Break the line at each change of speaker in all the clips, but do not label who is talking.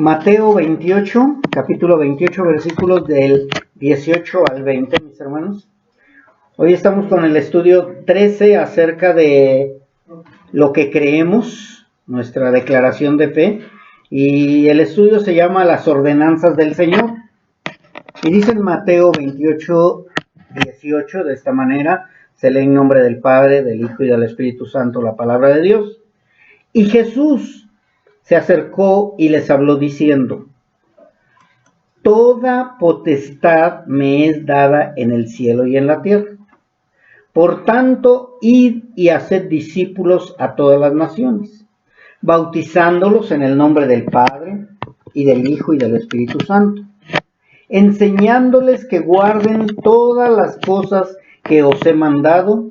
Mateo 28, capítulo 28, versículos del 18 al 20, mis hermanos. Hoy estamos con el estudio 13 acerca de lo que creemos, nuestra declaración de fe, y el estudio se llama Las ordenanzas del Señor. Y dice en Mateo 28, 18, de esta manera, se lee en nombre del Padre, del Hijo y del Espíritu Santo la palabra de Dios. Y Jesús se acercó y les habló diciendo: Toda potestad me es dada en el cielo y en la tierra. Por tanto, id y haced discípulos a todas las naciones, bautizándolos en el nombre del Padre, y del Hijo y del Espíritu Santo, enseñándoles que guarden todas las cosas que os he mandado,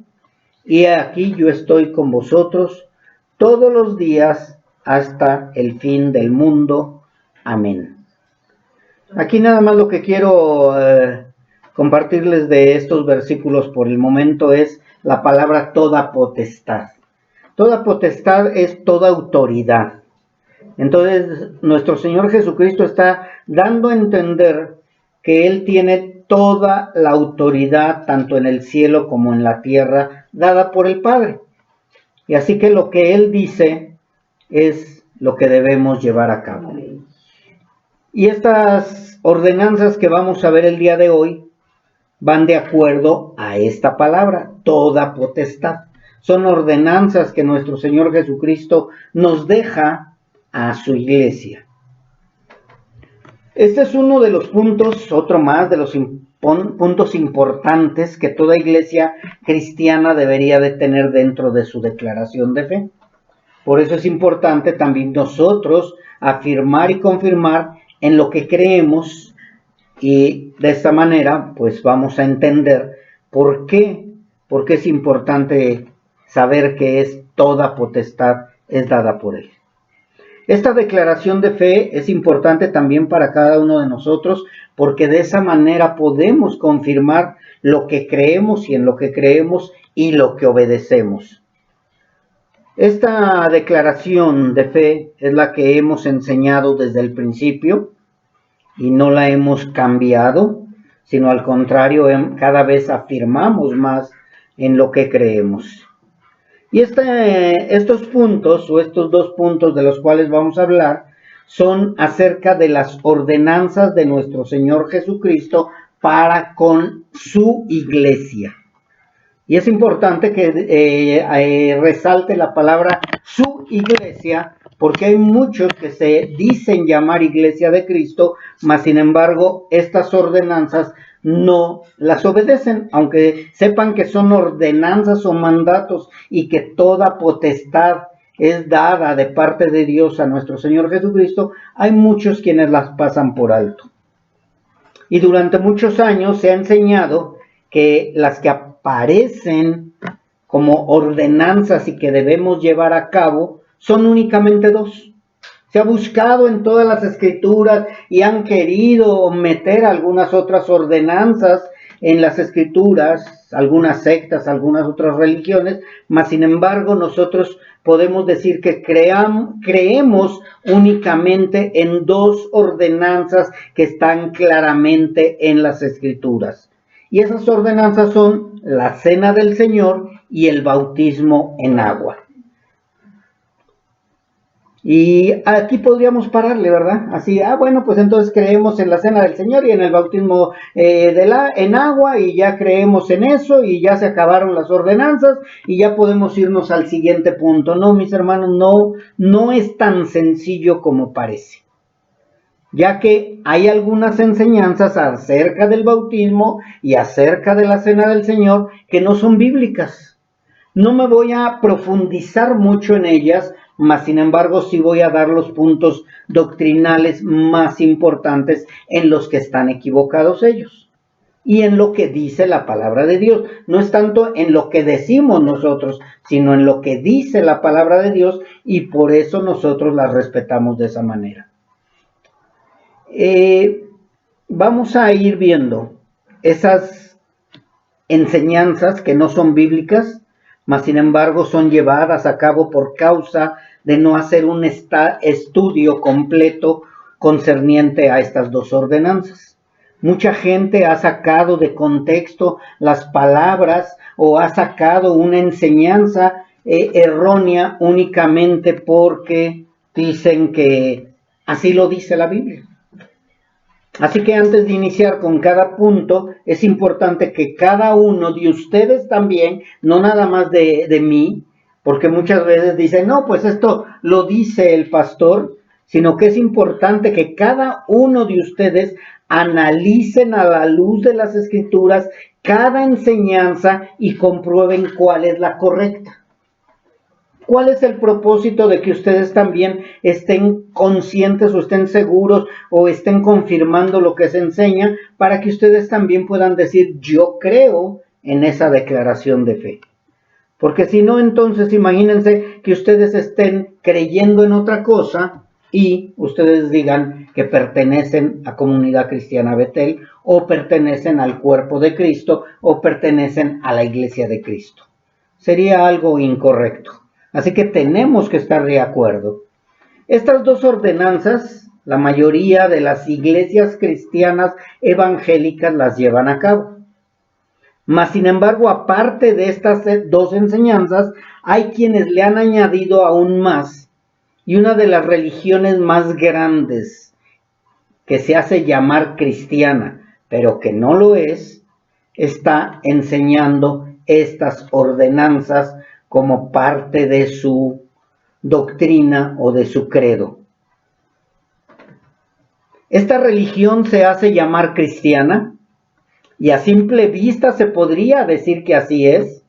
y aquí yo estoy con vosotros todos los días hasta el fin del mundo. Amén. Aquí nada más lo que quiero compartirles de estos versículos por el momento es la palabra toda potestad. Toda potestad es toda autoridad. Entonces, nuestro Señor Jesucristo está dando a entender que Él tiene toda la autoridad, tanto en el cielo como en la tierra, dada por el Padre. Y así que lo que Él dice es lo que debemos llevar a cabo. Y estas ordenanzas que vamos a ver el día de hoy van de acuerdo a esta palabra, toda potestad. Son ordenanzas que nuestro Señor Jesucristo nos deja a su iglesia. Este es uno de los puntos, otro más de los puntos importantes que toda iglesia cristiana debería de tener dentro de su declaración de fe. Por eso es importante también nosotros afirmar y confirmar en lo que creemos, y de esta manera pues vamos a entender por qué es importante saber que es toda potestad es dada por Él. Esta declaración de fe es importante también para cada uno de nosotros, porque de esa manera podemos confirmar lo que creemos y en lo que creemos y lo que obedecemos. Esta declaración de fe es la que hemos enseñado desde el principio y no la hemos cambiado, sino al contrario, cada vez afirmamos más en lo que creemos. Y estos puntos, o estos dos puntos de los cuales vamos a hablar, son acerca de las ordenanzas de nuestro Señor Jesucristo para con su iglesia. Y es importante que resalte la palabra su iglesia, porque hay muchos que se dicen llamar iglesia de Cristo, mas sin embargo estas ordenanzas no las obedecen, aunque sepan que son ordenanzas o mandatos y que toda potestad es dada de parte de Dios a nuestro Señor Jesucristo. Hay muchos quienes las pasan por alto. Y durante muchos años se ha enseñado que las que aparecen como ordenanzas y que debemos llevar a cabo son únicamente dos. Se ha buscado en todas las escrituras y han querido meter algunas otras ordenanzas en las escrituras, algunas sectas, algunas otras religiones, mas sin embargo nosotros podemos decir que creemos únicamente en dos ordenanzas que están claramente en las escrituras. Y esas ordenanzas son la cena del Señor y el bautismo en agua. Y aquí podríamos pararle, ¿verdad? Así, bueno, pues entonces creemos en la cena del Señor y en el bautismo en agua, y ya creemos en eso y ya se acabaron las ordenanzas y ya podemos irnos al siguiente punto. No, mis hermanos, no es tan sencillo como parece, ya que hay algunas enseñanzas acerca del bautismo y acerca de la cena del Señor que no son bíblicas. No me voy a profundizar mucho en ellas, mas sin embargo sí voy a dar los puntos doctrinales más importantes en los que están equivocados ellos y en lo que dice la palabra de Dios. No es tanto en lo que decimos nosotros, sino en lo que dice la palabra de Dios, y por eso nosotros la respetamos de esa manera. Vamos a ir viendo esas enseñanzas que no son bíblicas, mas sin embargo son llevadas a cabo por causa de no hacer un estudio completo concerniente a estas dos ordenanzas. Mucha gente ha sacado de contexto las palabras o ha sacado una enseñanza errónea únicamente porque dicen que así lo dice la Biblia. Así que antes de iniciar con cada punto, es importante que cada uno de ustedes también, no nada más de mí, porque muchas veces dicen, no, pues esto lo dice el pastor, sino que es importante que cada uno de ustedes analicen a la luz de las Escrituras cada enseñanza y comprueben cuál es la correcta. ¿Cuál es el propósito de que ustedes también estén conscientes o estén seguros o estén confirmando lo que se enseña para que ustedes también puedan decir, yo creo en esa declaración de fe? Porque si no, entonces imagínense que ustedes estén creyendo en otra cosa y ustedes digan que pertenecen a Comunidad Cristiana Betel o pertenecen al cuerpo de Cristo o pertenecen a la iglesia de Cristo. Sería algo incorrecto. Así que tenemos que estar de acuerdo. Estas dos ordenanzas, la mayoría de las iglesias cristianas evangélicas las llevan a cabo. Mas, sin embargo, aparte de estas dos enseñanzas, hay quienes le han añadido aún más. Y una de las religiones más grandes, que se hace llamar cristiana, pero que no lo es, está enseñando estas ordenanzas como parte de su doctrina o de su credo. Esta religión se hace llamar cristiana y a simple vista se podría decir que así es,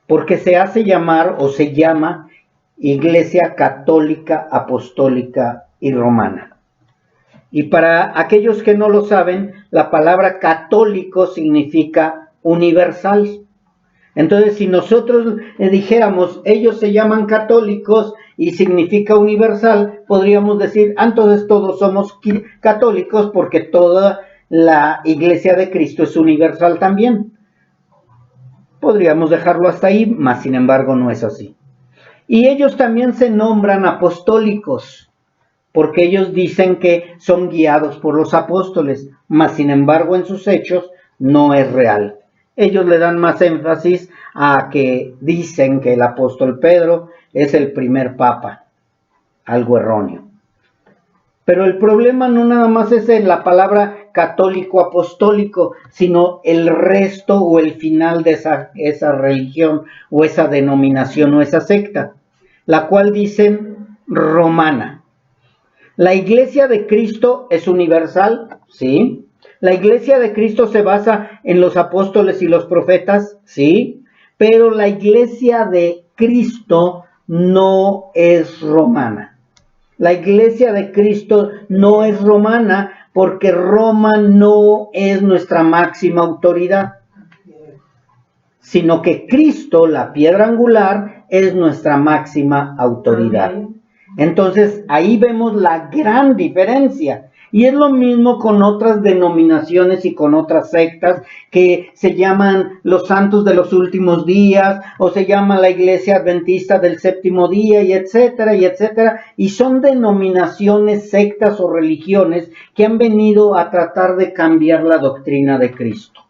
porque se hace llamar o se llama Iglesia Católica, Apostólica y Romana. Y para aquellos que no lo saben, la palabra católico significa universal. Entonces, si nosotros dijéramos, ellos se llaman católicos y significa universal, podríamos decir, entonces todos somos católicos porque toda la iglesia de Cristo es universal también. Podríamos dejarlo hasta ahí, mas sin embargo no es así. Y ellos también se nombran apostólicos, porque ellos dicen que son guiados por los apóstoles, mas sin embargo en sus hechos no es real. Ellos le dan más énfasis a que dicen que el apóstol Pedro es el primer papa, algo erróneo. Pero el problema no nada más es en la palabra católico apostólico, sino el resto o el final de esa religión o esa denominación o esa secta, la cual dicen romana. La iglesia de Cristo es universal, ¿sí? La iglesia de Cristo se basa en los apóstoles y los profetas, ¿sí? Pero la iglesia de Cristo no es romana. La iglesia de Cristo no es romana porque Roma no es nuestra máxima autoridad, sino que Cristo, la piedra angular, es nuestra máxima autoridad. Entonces, ahí vemos la gran diferencia. Y es lo mismo con otras denominaciones y con otras sectas que se llaman los santos de los últimos días o se llama la iglesia adventista del séptimo día y etcétera y etcétera. Y son denominaciones, sectas o religiones que han venido a tratar de cambiar la doctrina de Cristo.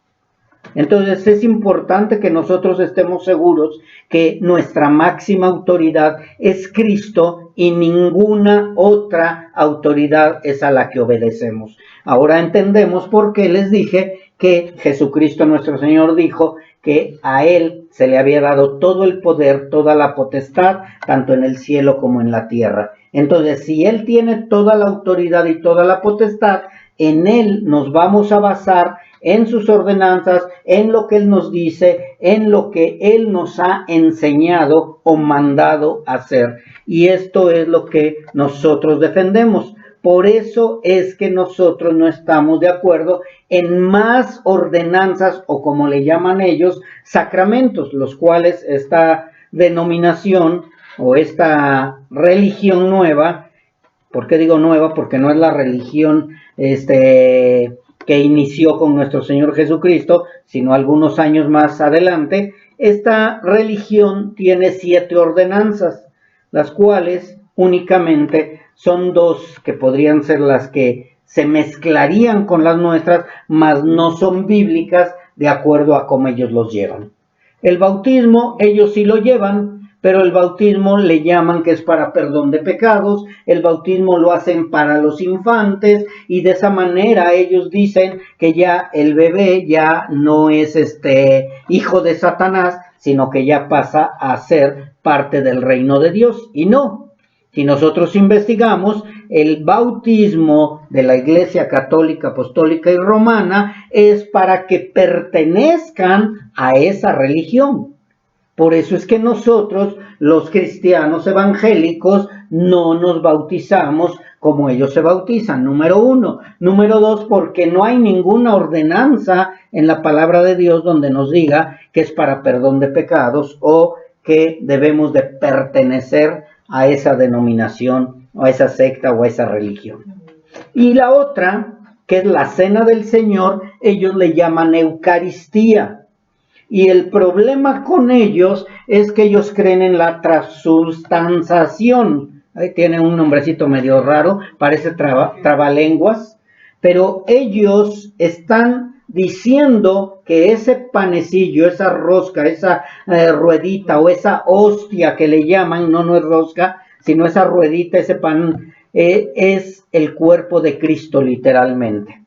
Entonces es importante que nosotros estemos seguros que nuestra máxima autoridad es Cristo y ninguna otra autoridad es a la que obedecemos. Ahora entendemos por qué les dije que Jesucristo nuestro Señor dijo que a Él se le había dado todo el poder, toda la potestad, tanto en el cielo como en la tierra. Entonces, si Él tiene toda la autoridad y toda la potestad, en Él nos vamos a basar en sus ordenanzas, en lo que Él nos dice, en lo que Él nos ha enseñado o mandado hacer. Y esto es lo que nosotros defendemos. Por eso es que nosotros no estamos de acuerdo en más ordenanzas o como le llaman ellos, sacramentos, los cuales esta denominación o esta religión nueva, ¿por qué digo nueva? Porque no es la religión que inició con nuestro Señor Jesucristo, sino algunos años más adelante. Esta religión tiene 7 ordenanzas, las cuales únicamente son dos que podrían ser las que se mezclarían con las nuestras, mas no son bíblicas de acuerdo a cómo ellos los llevan. El bautismo, ellos sí lo llevan, pero el bautismo le llaman que es para perdón de pecados, el bautismo lo hacen para los infantes, y de esa manera ellos dicen que ya el bebé ya no es hijo de Satanás, sino que ya pasa a ser parte del reino de Dios. Y no, si nosotros investigamos, el bautismo de la Iglesia Católica, Apostólica y Romana es para que pertenezcan a esa religión. Por eso es que nosotros, los cristianos evangélicos, no nos bautizamos como ellos se bautizan, número uno. Número dos, porque no hay ninguna ordenanza en la palabra de Dios donde nos diga que es para perdón de pecados o que debemos de pertenecer a esa denominación, o a esa secta o a esa religión. Y la otra, que es la cena del Señor, ellos le llaman Eucaristía. Y el problema con ellos es que ellos creen en la transubstanciación. Ahí tiene un nombrecito medio raro, parece trabalenguas, pero ellos están diciendo que ese panecillo, esa rosca, esa ruedita o esa hostia que le llaman, no es rosca, sino esa ruedita, ese pan, es el cuerpo de Cristo literalmente.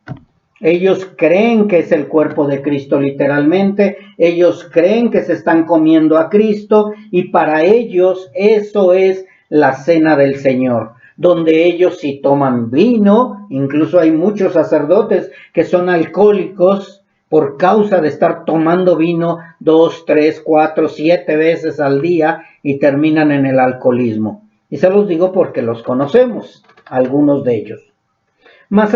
Ellos creen que es el cuerpo de Cristo literalmente, ellos creen que se están comiendo a Cristo, y para ellos eso es la cena del Señor, donde ellos sí toman vino. Incluso hay muchos sacerdotes que son alcohólicos por causa de estar tomando vino 2, 3, 4, 7 veces al día y terminan en el alcoholismo. Y se los digo porque los conocemos, algunos de ellos. Más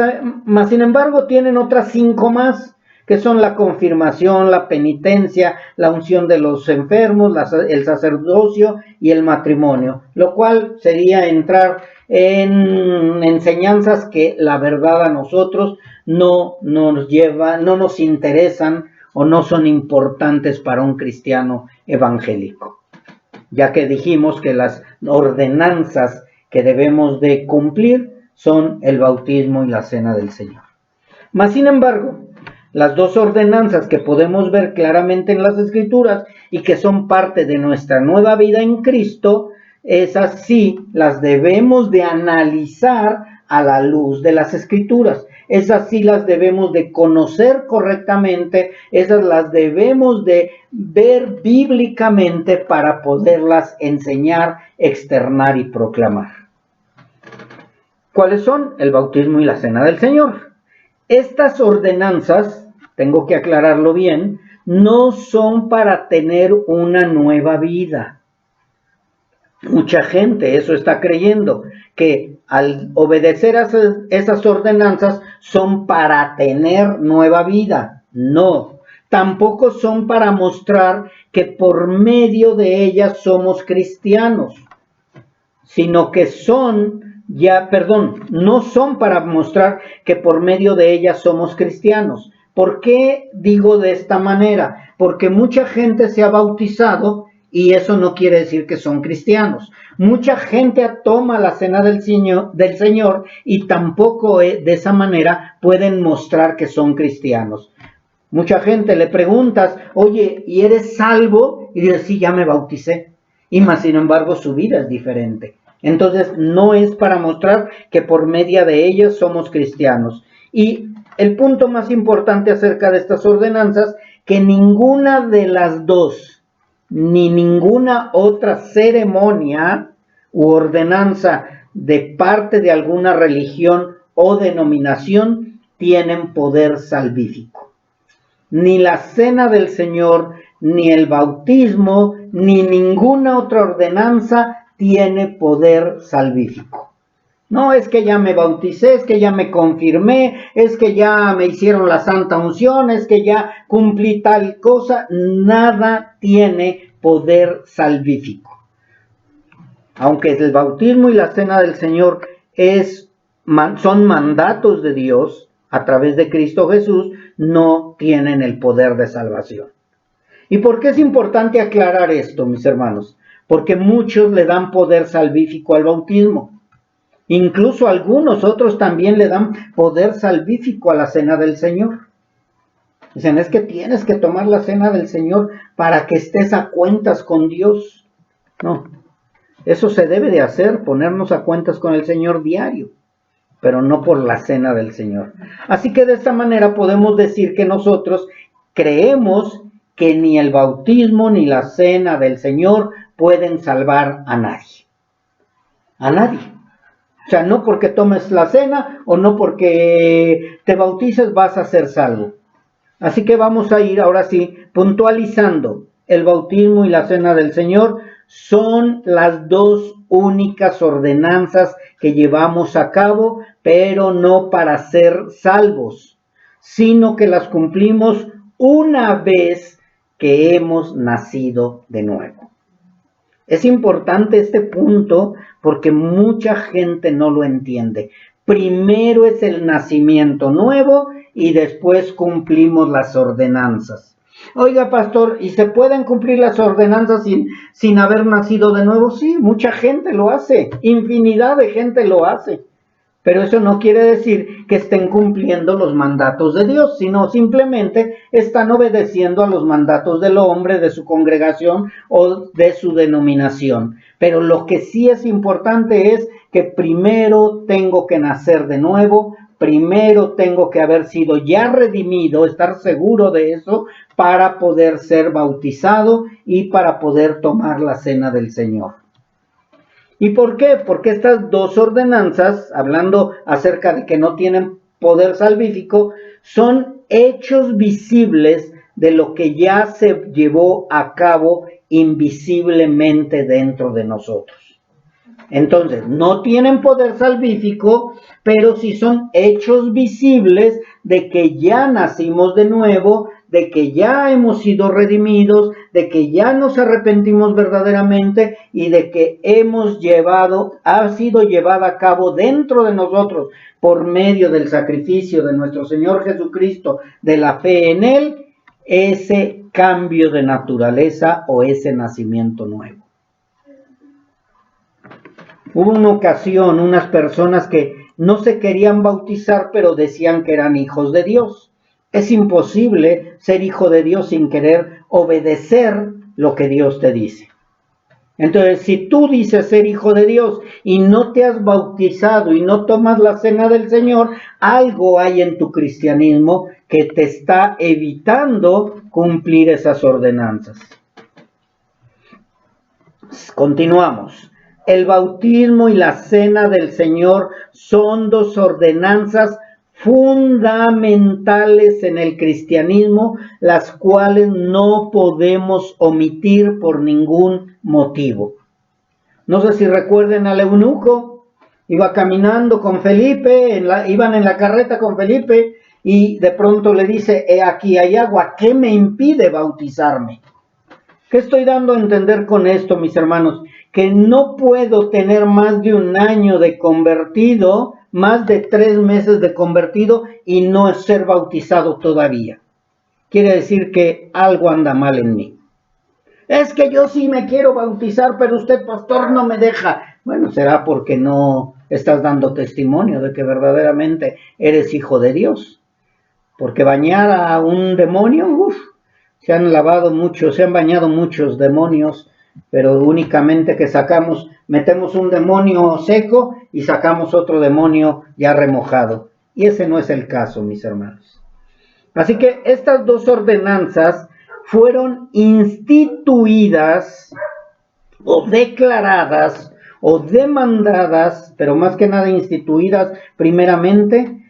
sin embargo, tienen otras 5 más, que son la confirmación, la penitencia, la unción de los enfermos, el sacerdocio y el matrimonio, lo cual sería entrar en enseñanzas que la verdad a nosotros no nos interesan o no son importantes para un cristiano evangélico, ya que dijimos que las ordenanzas que debemos de cumplir son el bautismo y la cena del Señor. Mas, sin embargo, las dos ordenanzas que podemos ver claramente en las Escrituras y que son parte de nuestra nueva vida en Cristo, esas sí las debemos de analizar a la luz de las Escrituras. Esas sí las debemos de conocer correctamente, esas las debemos de ver bíblicamente para poderlas enseñar, externar y proclamar. ¿Cuáles son? El bautismo y la cena del Señor. Estas ordenanzas, tengo que aclararlo bien, no son para tener una nueva vida. Mucha gente eso está creyendo, que al obedecer a esas ordenanzas son para tener nueva vida. No, tampoco son para mostrar que por medio de ellas somos cristianos, sino que no son para mostrar que por medio de ellas somos cristianos. ¿Por qué digo de esta manera? Porque mucha gente se ha bautizado y eso no quiere decir que son cristianos. Mucha gente toma la cena del Señor y tampoco de esa manera pueden mostrar que son cristianos. Mucha gente le preguntas, oye, ¿y eres salvo? Y dice, sí, ya me bauticé. Y más sin embargo su vida es diferente. Entonces no es para mostrar que por medio de ellos somos cristianos. Y el punto más importante acerca de estas ordenanzas, que ninguna de las dos, ni ninguna otra ceremonia u ordenanza de parte de alguna religión o denominación tienen poder salvífico. Ni la cena del Señor, ni el bautismo, ni ninguna otra ordenanza tiene poder salvífico. No es que ya me bauticé, es que ya me confirmé, es que ya me hicieron la santa unción, es que ya cumplí tal cosa. Nada tiene poder salvífico. Aunque el bautismo y la cena del Señor son mandatos de Dios a través de Cristo Jesús, no tienen el poder de salvación. ¿Y por qué es importante aclarar esto, mis hermanos? Porque muchos le dan poder salvífico al bautismo. Incluso algunos otros también le dan poder salvífico a la cena del Señor. Dicen, es que tienes que tomar la cena del Señor para que estés a cuentas con Dios. No, eso se debe de hacer, ponernos a cuentas con el Señor diario, pero no por la cena del Señor. Así que de esta manera podemos decir que nosotros creemos que ni el bautismo ni la cena del Señor pueden salvar a nadie. A nadie. O sea, no porque tomes la cena o no porque te bautices vas a ser salvo. Así que vamos a ir ahora sí puntualizando. El bautismo y la cena del Señor son las dos únicas ordenanzas que llevamos a cabo, pero no para ser salvos, sino que las cumplimos una vez que hemos nacido de nuevo. Es importante este punto porque mucha gente no lo entiende. Primero es el nacimiento nuevo y después cumplimos las ordenanzas. Oiga, pastor, ¿y se pueden cumplir las ordenanzas sin haber nacido de nuevo? Sí, mucha gente lo hace, infinidad de gente lo hace. Pero eso no quiere decir que estén cumpliendo los mandatos de Dios, sino simplemente están obedeciendo a los mandatos del hombre, de su congregación o de su denominación. Pero lo que sí es importante es que primero tengo que nacer de nuevo, primero tengo que haber sido ya redimido, estar seguro de eso, para poder ser bautizado y para poder tomar la cena del Señor. ¿Y por qué? Porque estas dos ordenanzas, hablando acerca de que no tienen poder salvífico, son hechos visibles de lo que ya se llevó a cabo invisiblemente dentro de nosotros. Entonces, no tienen poder salvífico, pero sí son hechos visibles de que ya nacimos de nuevo, de que ya hemos sido redimidos, de que ya nos arrepentimos verdaderamente y de que ha sido llevada a cabo dentro de nosotros por medio del sacrificio de nuestro Señor Jesucristo, de la fe en Él, ese cambio de naturaleza o ese nacimiento nuevo. Hubo una ocasión, unas personas que no se querían bautizar, pero decían que eran hijos de Dios. Es imposible ser hijo de Dios sin querer obedecer lo que Dios te dice. Entonces, si tú dices ser hijo de Dios y no te has bautizado y no tomas la cena del Señor, algo hay en tu cristianismo que te está evitando cumplir esas ordenanzas. Continuamos. El bautismo y la cena del Señor son dos ordenanzas fundamentales en el cristianismo, las cuales no podemos omitir por ningún motivo. No sé si recuerden al eunuco, iba caminando con Felipe, iban en la carreta con Felipe y de pronto le dice, aquí hay agua, ¿qué me impide bautizarme? ¿Qué estoy dando a entender con esto, mis hermanos? Que no puedo tener más de un año de convertido, más de 3 meses de convertido y no ser bautizado todavía. Quiere decir que algo anda mal en mí. Es que yo sí me quiero bautizar, pero usted, pastor, no me deja. Bueno, será porque no estás dando testimonio de que verdaderamente eres hijo de Dios. Porque bañar a un demonio, se han bañado muchos demonios, pero únicamente que metemos un demonio seco y sacamos otro demonio ya remojado. Y ese no es el caso, mis hermanos. Así que estas dos ordenanzas fueron instituidas o declaradas o demandadas, pero más que nada instituidas primeramente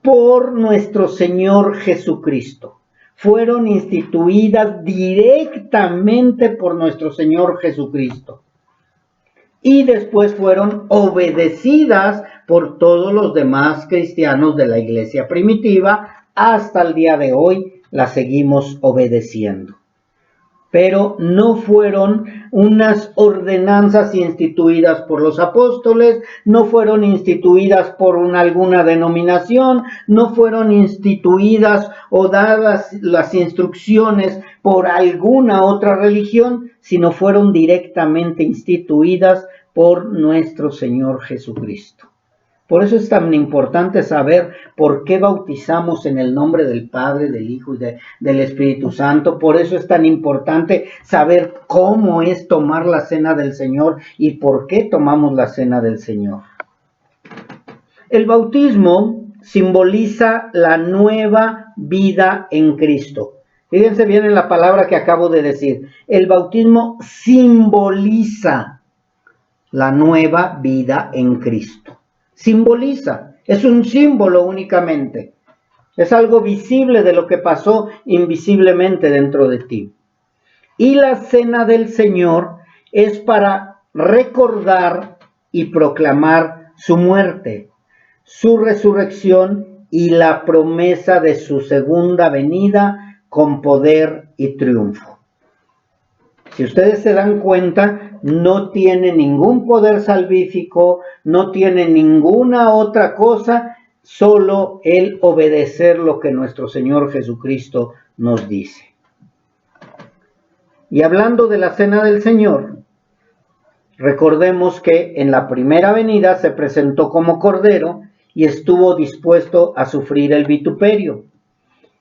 por nuestro Señor Jesucristo. Fueron instituidas directamente por nuestro Señor Jesucristo. Y después fueron obedecidas por todos los demás cristianos de la iglesia primitiva. Hasta el día de hoy las seguimos obedeciendo. Pero no fueron unas ordenanzas instituidas por los apóstoles, no fueron instituidas por alguna denominación, no fueron instituidas o dadas las instrucciones por alguna otra religión, sino fueron directamente instituidas por nuestro Señor Jesucristo. Por eso es tan importante saber por qué bautizamos en el nombre del Padre, del Hijo y del Espíritu Santo. Por eso es tan importante saber cómo es tomar la cena del Señor y por qué tomamos la cena del Señor. El bautismo simboliza la nueva vida en Cristo. Fíjense bien en la palabra que acabo de decir. El bautismo simboliza la nueva vida en Cristo. Simboliza, es un símbolo únicamente. Es algo visible de lo que pasó invisiblemente dentro de ti. Y la cena del Señor es para recordar y proclamar su muerte, su resurrección y la promesa de su segunda venida con poder y triunfo. Si ustedes se dan cuenta, no tiene ningún poder salvífico, no tiene ninguna otra cosa, solo el obedecer lo que nuestro Señor Jesucristo nos dice. Y hablando de la cena del Señor, recordemos que en la primera venida se presentó como Cordero y estuvo dispuesto a sufrir el vituperio.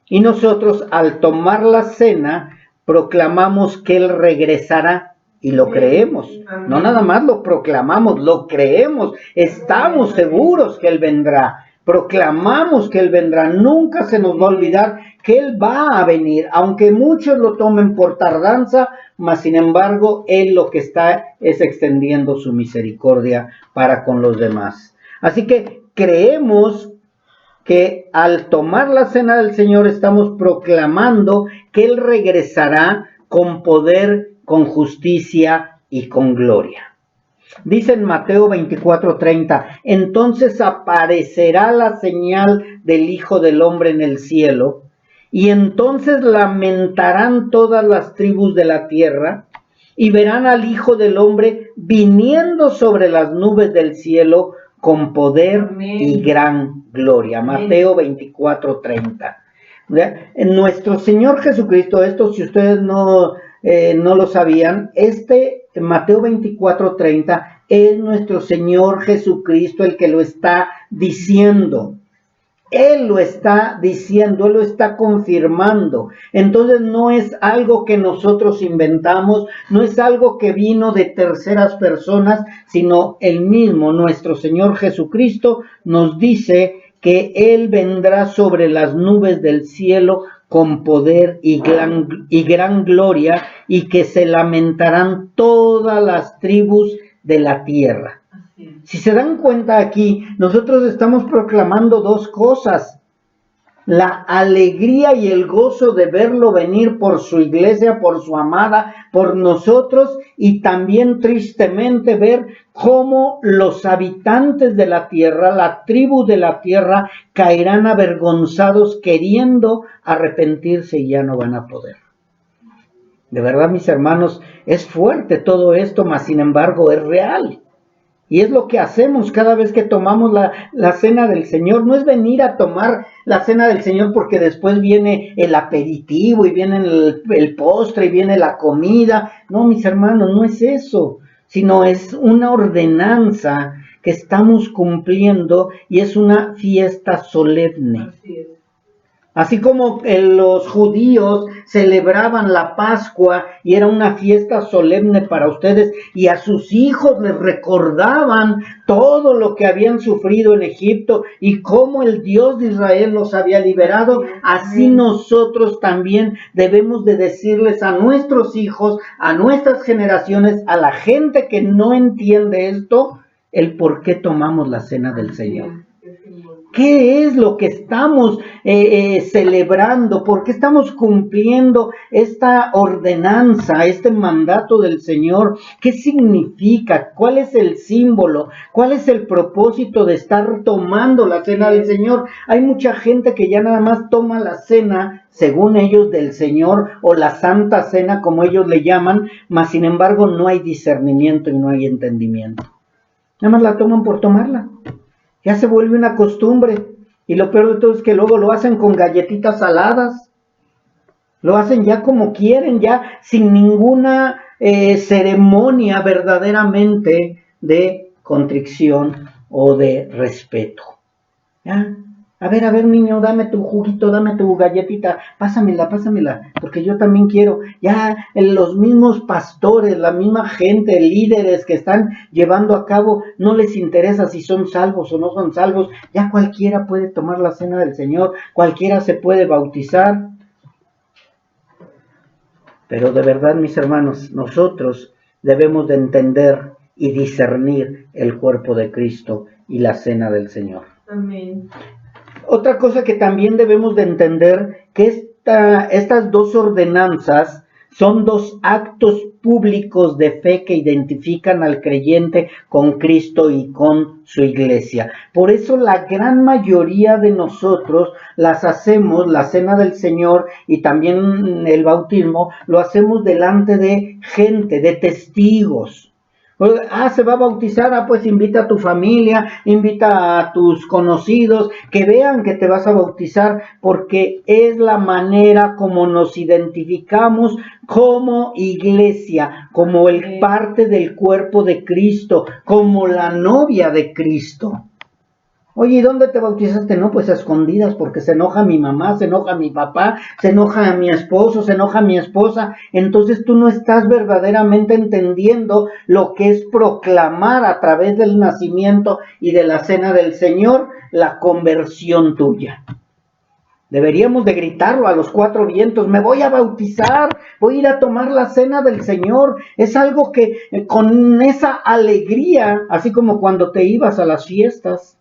Y nosotros, al tomar la cena, proclamamos que Él regresará y lo creemos. No nada más lo proclamamos, lo creemos. Estamos seguros que Él vendrá. Proclamamos que Él vendrá. Nunca se nos va a olvidar que Él va a venir. Aunque muchos lo tomen por tardanza, mas sin embargo, Él lo que está es extendiendo su misericordia para con los demás. Así que creemos que al tomar la cena del Señor estamos proclamando que Él regresará con poder, con justicia y con gloria. Dice en Mateo 24:30, entonces aparecerá la señal del Hijo del Hombre en el cielo, y entonces lamentarán todas las tribus de la tierra, y verán al Hijo del Hombre viniendo sobre las nubes del cielo con poder Amén. Y gran gloria. Amén. Mateo 24:30. Nuestro Señor Jesucristo, esto si ustedes no lo sabían, Mateo 24:30 es nuestro Señor Jesucristo el que lo está diciendo. Él lo está diciendo, Él lo está confirmando. Entonces no es algo que nosotros inventamos, no es algo que vino de terceras personas, sino el mismo, nuestro Señor Jesucristo, nos dice que Él vendrá sobre las nubes del cielo con poder y gran gloria, y que se lamentarán todas las tribus de la tierra. Si se dan cuenta aquí, nosotros estamos proclamando dos cosas: la alegría y el gozo de verlo venir por su iglesia, por su amada, por nosotros, y también tristemente ver cómo los habitantes de la tierra, la tribu de la tierra, caerán avergonzados queriendo arrepentirse y ya no van a poder. De verdad, mis hermanos, es fuerte todo esto, mas sin embargo es real. Y es lo que hacemos cada vez que tomamos la cena del Señor. No es venir a tomar la cena del Señor porque después viene el aperitivo y viene el postre y viene la comida. No, mis hermanos, no es eso, sino es una ordenanza que estamos cumpliendo y es una fiesta solemne. Así es. Así como los judíos celebraban la Pascua y era una fiesta solemne para ustedes, y a sus hijos les recordaban todo lo que habían sufrido en Egipto y cómo el Dios de Israel los había liberado, así nosotros también debemos de decirles a nuestros hijos, a nuestras generaciones, a la gente que no entiende esto, el por qué tomamos la cena del Señor. ¿Qué es lo que estamos celebrando? ¿Por qué estamos cumpliendo esta ordenanza, este mandato del Señor? ¿Qué significa? ¿Cuál es el símbolo? ¿Cuál es el propósito de estar tomando la cena del Señor? Hay mucha gente que ya nada más toma la cena, según ellos, del Señor, o la Santa Cena, como ellos le llaman, mas sin embargo no hay discernimiento y no hay entendimiento. Nada más la toman por tomarla. Ya se vuelve una costumbre. Y lo peor de todo es que luego lo hacen con galletitas saladas. Lo hacen ya como quieren, ya sin ninguna ceremonia verdaderamente de contrición o de respeto. ¿Ya? A ver, niño, dame tu juguito, dame tu galletita, pásamela, porque yo también quiero. Ya los mismos pastores, la misma gente, líderes que están llevando a cabo, no les interesa si son salvos o no son salvos. Ya cualquiera puede tomar la cena del Señor, cualquiera se puede bautizar. Pero de verdad, mis hermanos, nosotros debemos de entender y discernir el cuerpo de Cristo y la cena del Señor.
Amén.
Otra cosa que también debemos de entender, que estas dos ordenanzas son dos actos públicos de fe que identifican al creyente con Cristo y con su iglesia. Por eso la gran mayoría de nosotros las hacemos, la cena del Señor y también el bautismo, lo hacemos delante de gente, de testigos. Se va a bautizar, pues invita a tu familia, invita a tus conocidos, que vean que te vas a bautizar, porque es la manera como nos identificamos como iglesia, como el parte del cuerpo de Cristo, como la novia de Cristo. Oye, ¿y dónde te bautizaste? No, pues a escondidas, porque se enoja mi mamá, se enoja mi papá, se enoja mi esposo, se enoja mi esposa. Entonces tú no estás verdaderamente entendiendo lo que es proclamar a través del nacimiento y de la cena del Señor la conversión tuya. Deberíamos de gritarlo a los cuatro vientos: me voy a bautizar, voy a ir a tomar la cena del Señor. Es algo que con esa alegría, así como cuando te ibas a las fiestas.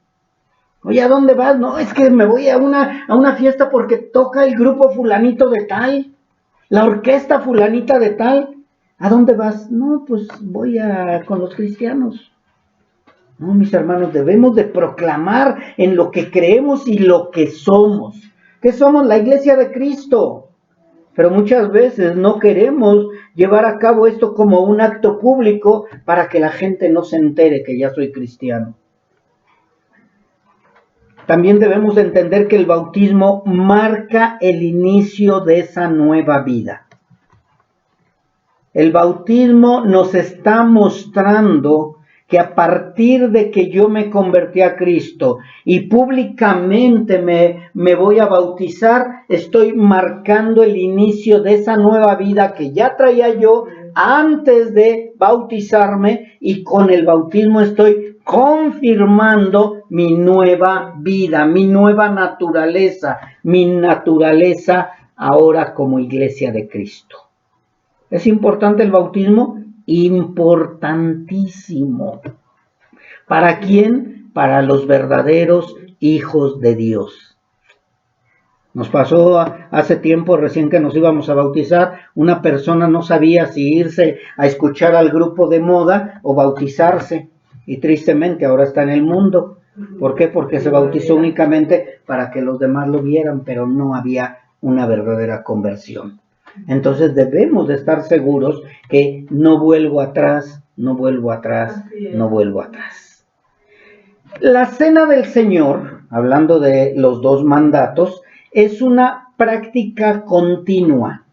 Oye, ¿a dónde vas? No, es que me voy a una fiesta porque toca el grupo fulanito de tal, la orquesta fulanita de tal. ¿A dónde vas? No, pues voy con los cristianos. No, mis hermanos, debemos de proclamar en lo que creemos y lo que somos. ¿Qué somos? La iglesia de Cristo. Pero muchas veces no queremos llevar a cabo esto como un acto público para que la gente no se entere que ya soy cristiano. También debemos entender que el bautismo marca el inicio de esa nueva vida. El bautismo nos está mostrando que a partir de que yo me convertí a Cristo y públicamente me voy a bautizar, estoy marcando el inicio de esa nueva vida que ya traía yo antes de bautizarme, y con el bautismo estoy confirmando mi nueva vida, mi nueva naturaleza, mi naturaleza ahora como iglesia de Cristo. ¿Es importante el bautismo? Importantísimo. ¿Para quién? Para los verdaderos hijos de Dios. Nos pasó hace tiempo, recién que nos íbamos a bautizar, una persona no sabía si irse a escuchar al grupo de moda o bautizarse, y tristemente ahora está en el mundo. ¿Por qué? Porque se bautizó únicamente para que los demás lo vieran, pero no había una verdadera conversión. Entonces debemos de estar seguros que no vuelvo atrás, no vuelvo atrás, no vuelvo atrás. La cena del Señor, hablando de los dos mandatos, es una práctica continua,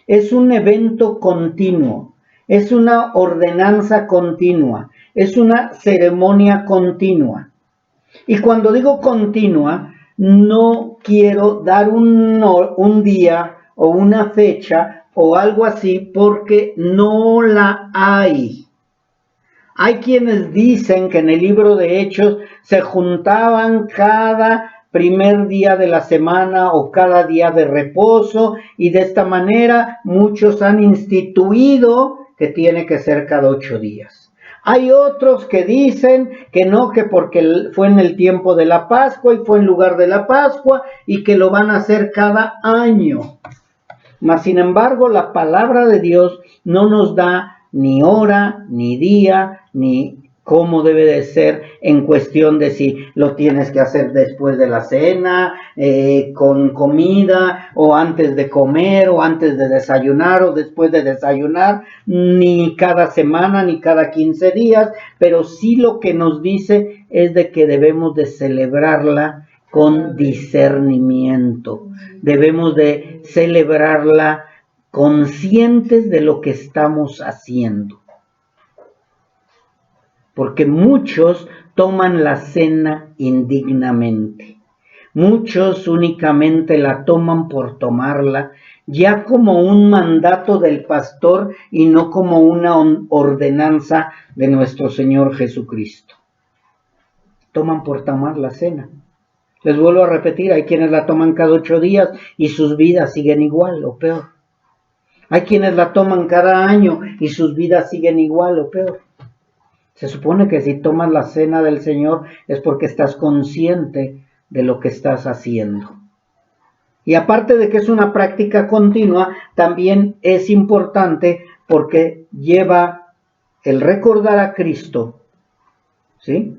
es un evento continuo, es una ordenanza continua, es una ceremonia continua. Y cuando digo continua, no quiero dar un día o una fecha o algo así, porque no la hay. Hay quienes dicen que en el libro de Hechos se juntaban cada primer día de la semana o cada día de reposo, y de esta manera muchos han instituido que tiene que ser cada 8 días. Hay otros que dicen que no, que porque fue en el tiempo de la Pascua y fue en lugar de la Pascua y que lo van a hacer cada año. Mas sin embargo, la palabra de Dios no nos da ni hora, ni día, ni cómo debe de ser en cuestión de si lo tienes que hacer después de la cena, con comida, o antes de comer, o antes de desayunar, o después de desayunar, ni cada semana, ni cada 15 días, pero sí lo que nos dice es de que debemos de celebrarla con discernimiento. Debemos de celebrarla conscientes de lo que estamos haciendo. porque muchos toman la cena indignamente. Muchos únicamente la toman por tomarla, ya como un mandato del pastor y no como una ordenanza de nuestro Señor Jesucristo. Toman por tomar la cena. Les vuelvo a repetir, hay quienes la toman cada 8 días y sus vidas siguen igual o peor. Hay quienes la toman cada año y sus vidas siguen igual o peor. Se supone que si tomas la cena del Señor es porque estás consciente de lo que estás haciendo. Y aparte de que es una práctica continua, también es importante porque lleva el recordar a Cristo, ¿sí?,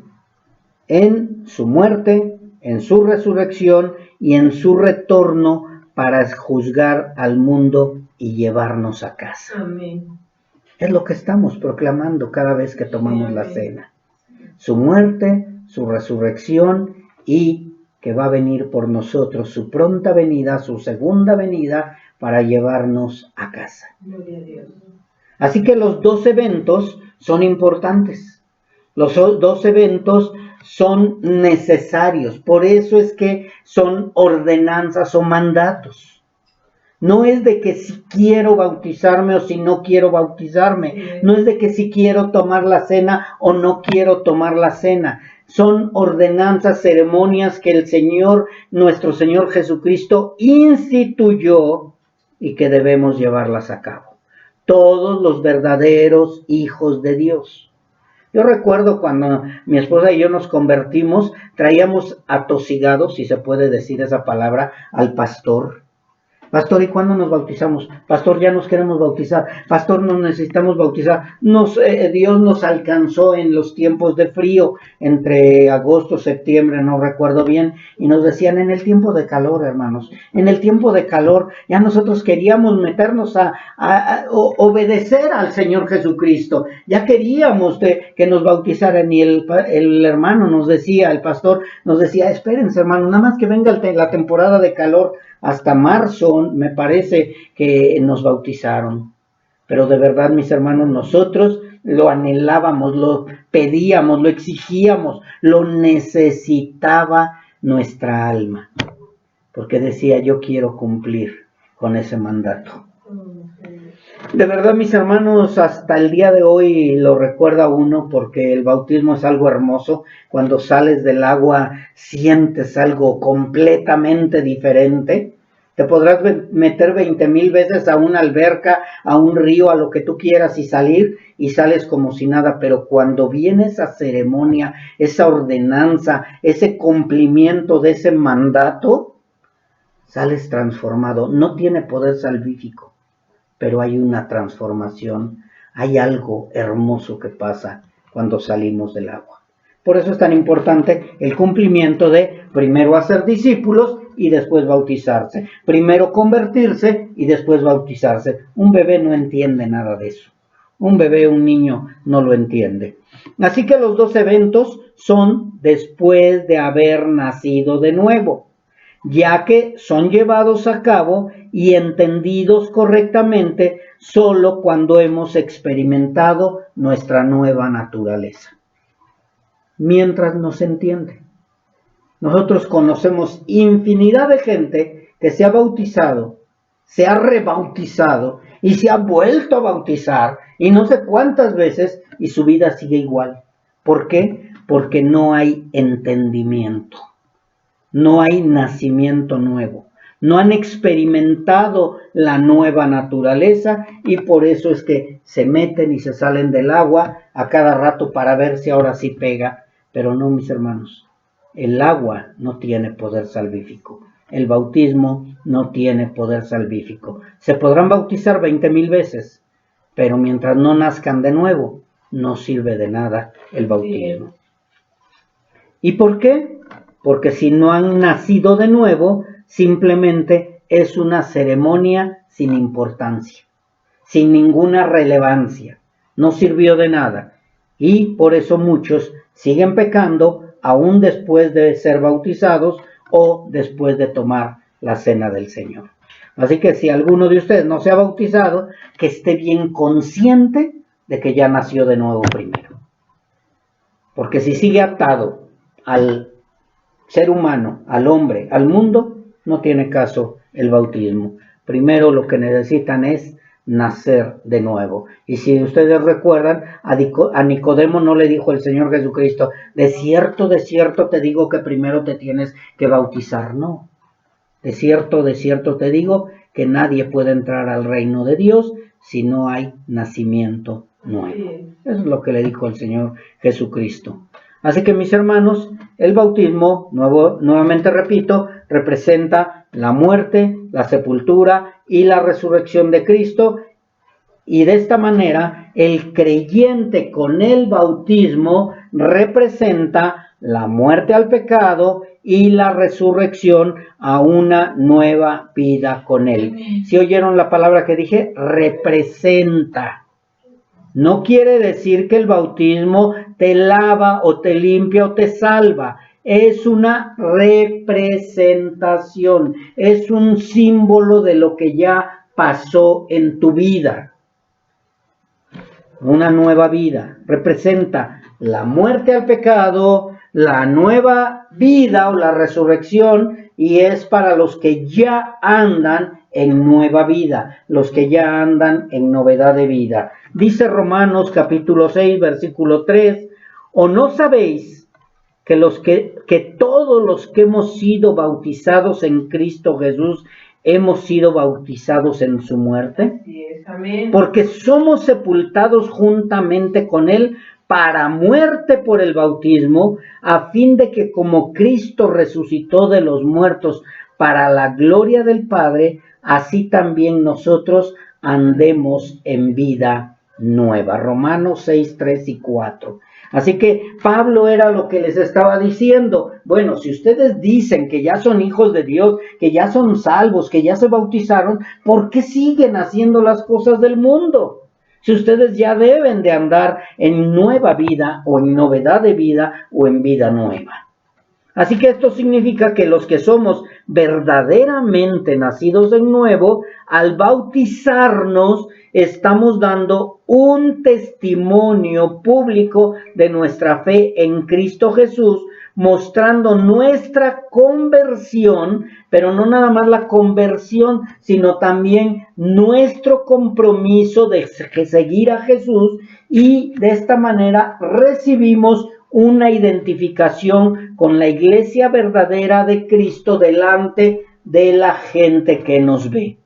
en su muerte, en su resurrección y en su retorno para juzgar al mundo y llevarnos a casa.
Amén.
Es lo que estamos proclamando cada vez que tomamos la cena. Su muerte, su resurrección y que va a venir por nosotros, su pronta venida, su segunda venida para llevarnos a casa.
Gloria a Dios.
Así que los 2 eventos son importantes. Los 2 eventos son necesarios. Por eso es que son ordenanzas o mandatos. No es de que si quiero bautizarme o si no quiero bautizarme. No es de que si quiero tomar la cena o no quiero tomar la cena. Son ordenanzas, ceremonias que el Señor, nuestro Señor Jesucristo, instituyó y que debemos llevarlas a cabo. Todos los verdaderos hijos de Dios. Yo recuerdo cuando mi esposa y yo nos convertimos, traíamos atosigados, si se puede decir esa palabra, al pastor. Pastor, ¿y cuándo nos bautizamos? Pastor, ya nos queremos bautizar. Pastor, nos necesitamos bautizar. Dios nos alcanzó en los tiempos de frío, entre agosto, septiembre, no recuerdo bien, y nos decían en el tiempo de calor, hermanos, en el tiempo de calor, ya nosotros queríamos meternos a obedecer al Señor Jesucristo. Ya queríamos que nos bautizaran y el hermano nos decía, el pastor nos decía, espérense, hermano, nada más que venga la temporada de calor. Hasta marzo me parece que nos bautizaron. Pero de verdad, mis hermanos, nosotros lo anhelábamos, lo pedíamos, lo exigíamos, lo necesitaba nuestra alma. Porque decía, yo quiero cumplir con ese mandato. De verdad, mis hermanos, hasta el día de hoy lo recuerda uno porque el bautismo es algo hermoso. Cuando sales del agua sientes algo completamente diferente. Te podrás meter 20,000 veces a una alberca, a un río, a lo que tú quieras y sales como si nada. Pero cuando viene esa ceremonia, esa ordenanza, ese cumplimiento de ese mandato, sales transformado. No tiene poder salvífico, pero hay una transformación, hay algo hermoso que pasa cuando salimos del agua. Por eso es tan importante el cumplimiento de primero hacer discípulos y después bautizarse. Primero convertirse y después bautizarse. Un bebé no entiende nada de eso. Un bebé, un niño no lo entiende. Así que los 2 eventos son después de haber nacido de nuevo, ya que son llevados a cabo y entendidos correctamente solo cuando hemos experimentado nuestra nueva naturaleza. Mientras no se entiende. Nosotros conocemos infinidad de gente que se ha bautizado, se ha rebautizado y se ha vuelto a bautizar y no sé cuántas veces y su vida sigue igual. ¿Por qué? Porque no hay entendimiento. No hay nacimiento nuevo. No han experimentado la nueva naturaleza y por eso es que se meten y se salen del agua a cada rato para ver si ahora sí pega. Pero no, mis hermanos, el agua no tiene poder salvífico. El bautismo no tiene poder salvífico. Se podrán bautizar 20,000 veces, pero mientras no nazcan de nuevo, no sirve de nada el bautismo. ¿Y por qué? Porque si no han nacido de nuevo, simplemente es una ceremonia sin importancia, sin ninguna relevancia. No sirvió de nada. Y por eso muchos siguen pecando aún después de ser bautizados o después de tomar la cena del Señor. Así que si alguno de ustedes no se ha bautizado, que esté bien consciente de que ya nació de nuevo primero. Porque si sigue atado al ser humano, al hombre, al mundo, no tiene caso el bautismo. Primero lo que necesitan es nacer de nuevo. Y si ustedes recuerdan, a Nicodemo no le dijo el Señor Jesucristo, de cierto te digo que primero te tienes que bautizar. No. De cierto te digo que nadie puede entrar al reino de Dios si no hay nacimiento nuevo. Eso es lo que le dijo el Señor Jesucristo. Así que, mis hermanos, el bautismo, nuevamente repito, representa la muerte, la sepultura y la resurrección de Cristo. Y de esta manera, el creyente con el bautismo representa la muerte al pecado y la resurrección a una nueva vida con Él. ¿Sí oyeron la palabra que dije? Representa. No quiere decir que el bautismo te lava o te limpia o te salva. Es una representación. Es un símbolo de lo que ya pasó en tu vida. Una nueva vida. Representa la muerte al pecado, la nueva vida o la resurrección, y es para los que ya andan en nueva vida, los que ya andan en novedad de vida. Dice Romanos capítulo 6, versículo 3, ¿o no sabéis que todos los que hemos sido bautizados en Cristo Jesús, hemos sido bautizados en su muerte?
Yes, amén.
Porque somos sepultados juntamente con Él para muerte por el bautismo, a fin de que como Cristo resucitó de los muertos para la gloria del Padre, así también nosotros andemos en vida nueva. Romanos 6, 3 y 4. Así que Pablo era lo que les estaba diciendo. Bueno, si ustedes dicen que ya son hijos de Dios, que ya son salvos, que ya se bautizaron, ¿por qué siguen haciendo las cosas del mundo? Si ustedes ya deben de andar en nueva vida o en novedad de vida o en vida nueva. Así que esto significa que los que somos verdaderamente nacidos de nuevo, al bautizarnos, estamos dando un testimonio público de nuestra fe en Cristo Jesús, mostrando nuestra conversión, pero no nada más la conversión, sino también nuestro compromiso de seguir a Jesús, y de esta manera recibimos una identificación con la iglesia verdadera de Cristo delante de la gente que nos ve.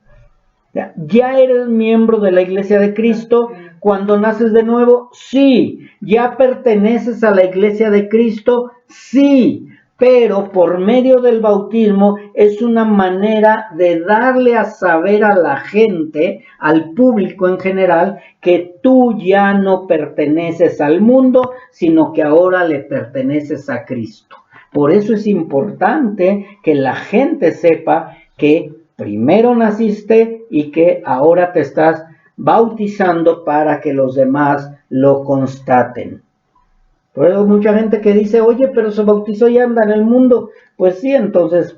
¿Ya eres miembro de la iglesia de Cristo cuando naces de nuevo? Sí. ¿Ya perteneces a la iglesia de Cristo? Sí. Pero por medio del bautismo es una manera de darle a saber a la gente, al público en general, que tú ya no perteneces al mundo, sino que ahora le perteneces a Cristo. Por eso es importante que la gente sepa que primero naciste y que ahora te estás bautizando para que los demás lo constaten. Pero mucha gente que dice, oye, pero se bautizó y anda en el mundo. Pues sí, entonces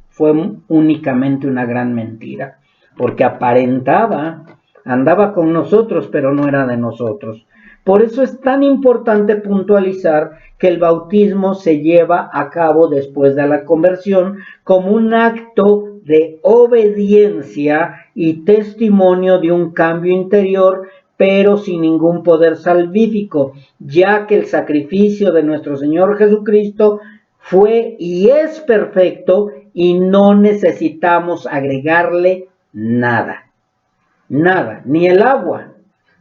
fue únicamente una gran mentira, porque aparentaba, andaba con nosotros, pero no era de nosotros. Por eso es tan importante puntualizar que el bautismo se lleva a cabo después de la conversión como un acto de obediencia y testimonio de un cambio interior, pero sin ningún poder salvífico, ya que el sacrificio de nuestro Señor Jesucristo fue y es perfecto y no necesitamos agregarle nada, ni el agua.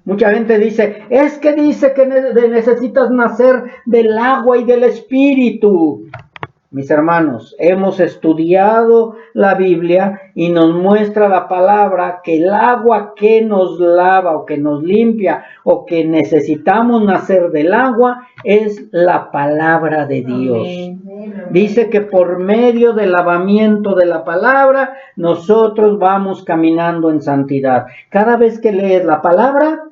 Mucha gente dice, es que dice que necesitas nacer del agua y del Espíritu. Mis hermanos, hemos estudiado la Biblia y nos muestra la palabra que el agua que nos lava o que nos limpia o que necesitamos nacer del agua es la palabra de Dios. Dice que por medio del lavamiento de la palabra nosotros vamos caminando en santidad. Cada vez que lees la palabra,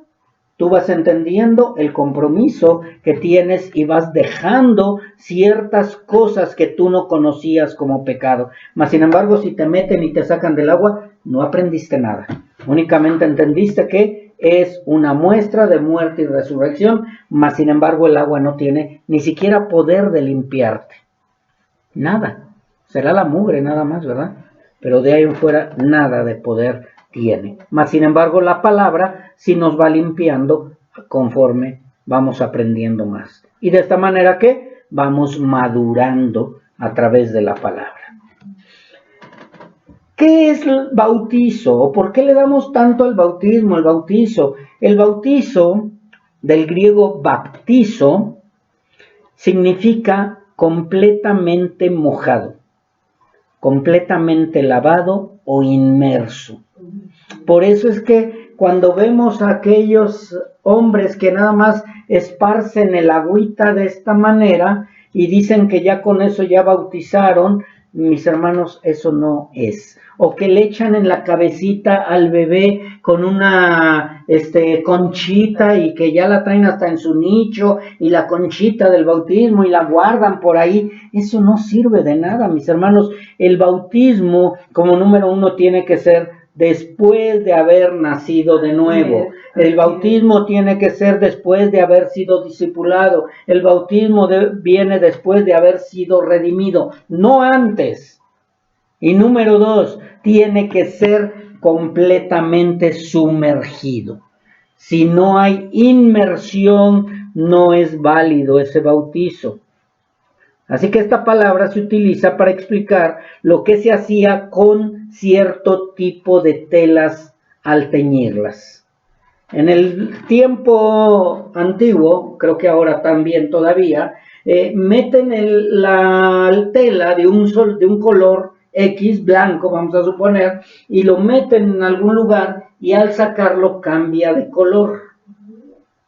tú vas entendiendo el compromiso que tienes y vas dejando ciertas cosas que tú no conocías como pecado. Mas, sin embargo, si te meten y te sacan del agua, no aprendiste nada. Únicamente entendiste que es una muestra de muerte y resurrección, mas sin embargo el agua no tiene ni siquiera poder de limpiarte. Nada. Será la mugre nada más, ¿verdad? Pero de ahí en fuera nada de poder tiene. Mas sin embargo la palabra sí nos va limpiando conforme vamos aprendiendo más. Y de esta manera que vamos madurando a través de la palabra. ¿Qué es el bautizo? ¿Por qué le damos tanto al bautismo, el bautizo? El bautizo, del griego baptizo, significa completamente mojado, completamente lavado o inmerso. Por eso es que cuando vemos a aquellos hombres que nada más esparcen el agüita de esta manera y dicen que ya con eso ya bautizaron, mis hermanos, eso no es. O que le echan en la cabecita al bebé con una conchita y que ya la traen hasta en su nicho y la conchita del bautismo y la guardan por ahí. Eso no sirve de nada, mis hermanos. El bautismo, como número uno, tiene que ser después de haber nacido de nuevo. El bautismo tiene que ser después de haber sido discipulado. El bautismo viene después de haber sido redimido, no antes. Y número dos, tiene que ser completamente sumergido. Si no hay inmersión, no es válido ese bautizo. Así que esta palabra se utiliza para explicar lo que se hacía con cierto tipo de telas al teñirlas. En el tiempo antiguo, creo que ahora también todavía, meten la tela de un color X, blanco, vamos a suponer, y lo meten en algún lugar y al sacarlo cambia de color.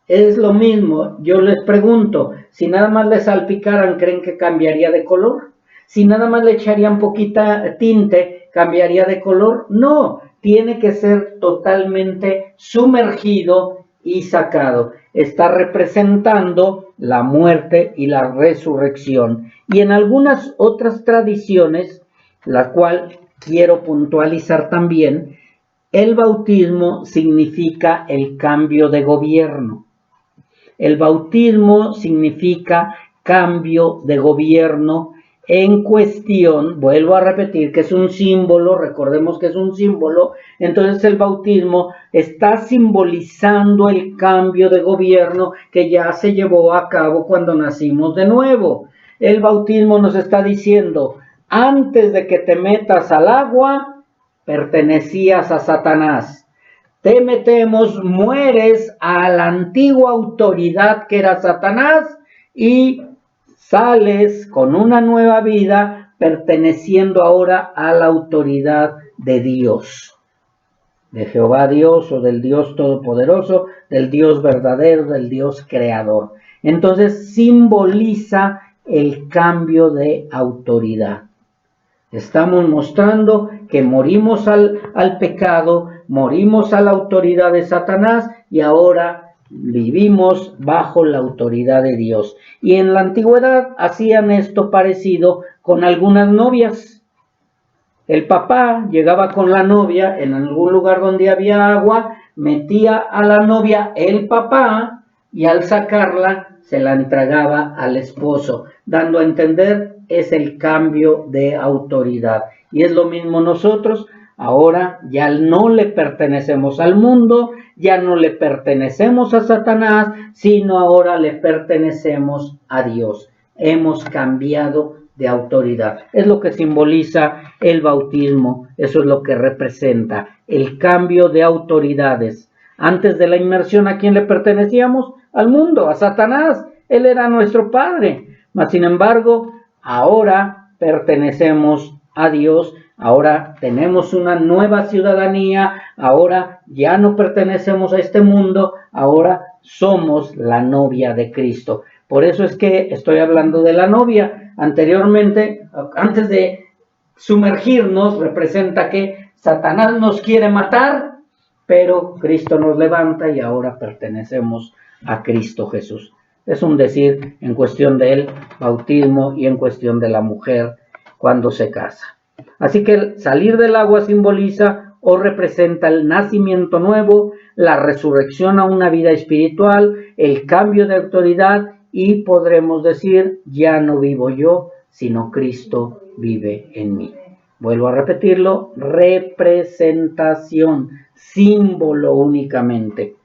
Es lo mismo, yo les pregunto, si nada más le salpicaran, ¿creen que cambiaría de color? Si nada más le echarían poquita tinte, ¿cambiaría de color? No, tiene que ser totalmente sumergido y sacado. Está representando la muerte y la resurrección. Y en algunas otras tradiciones, la cual quiero puntualizar también, el bautismo significa el cambio de gobierno. El bautismo significa cambio de gobierno en cuestión, vuelvo a repetir que es un símbolo, recordemos que es un símbolo, entonces el bautismo está simbolizando el cambio de gobierno que ya se llevó a cabo cuando nacimos de nuevo. El bautismo nos está diciendo, antes de que te metas al agua, pertenecías a Satanás. Te metemos, mueres a la antigua autoridad que era Satanás y sales con una nueva vida perteneciendo ahora a la autoridad de Dios, de Jehová Dios o del Dios Todopoderoso, del Dios verdadero, del Dios creador. Entonces simboliza el cambio de autoridad. Estamos mostrando que morimos al pecado, morimos a la autoridad de Satanás y ahora vivimos bajo la autoridad de Dios. Y en la antigüedad hacían esto parecido con algunas novias. El papá llegaba con la novia en algún lugar donde había agua, metía a la novia el papá y al sacarla se la entregaba al esposo, dando a entender es el cambio de autoridad. Y es lo mismo nosotros, ahora ya no le pertenecemos al mundo, ya no le pertenecemos a Satanás, sino ahora le pertenecemos a Dios. Hemos cambiado de autoridad. Es lo que simboliza el bautismo, eso es lo que representa el cambio de autoridades. Antes de la inmersión, ¿a quién le pertenecíamos? Al mundo, a Satanás. Él era nuestro padre. Mas sin embargo, ahora pertenecemos a Dios, ahora tenemos una nueva ciudadanía, ahora ya no pertenecemos a este mundo, ahora somos la novia de Cristo. Por eso es que estoy hablando de la novia. Anteriormente, antes de sumergirnos, representa que Satanás nos quiere matar, pero Cristo nos levanta y ahora pertenecemos a Cristo Jesús. Es un decir en cuestión del bautismo y en cuestión de la mujer cuando se casa. Así que salir del agua simboliza o representa el nacimiento nuevo, la resurrección a una vida espiritual, el cambio de autoridad y podremos decir, ya no vivo yo, sino Cristo vive en mí. Vuelvo a repetirlo, representación, símbolo únicamente.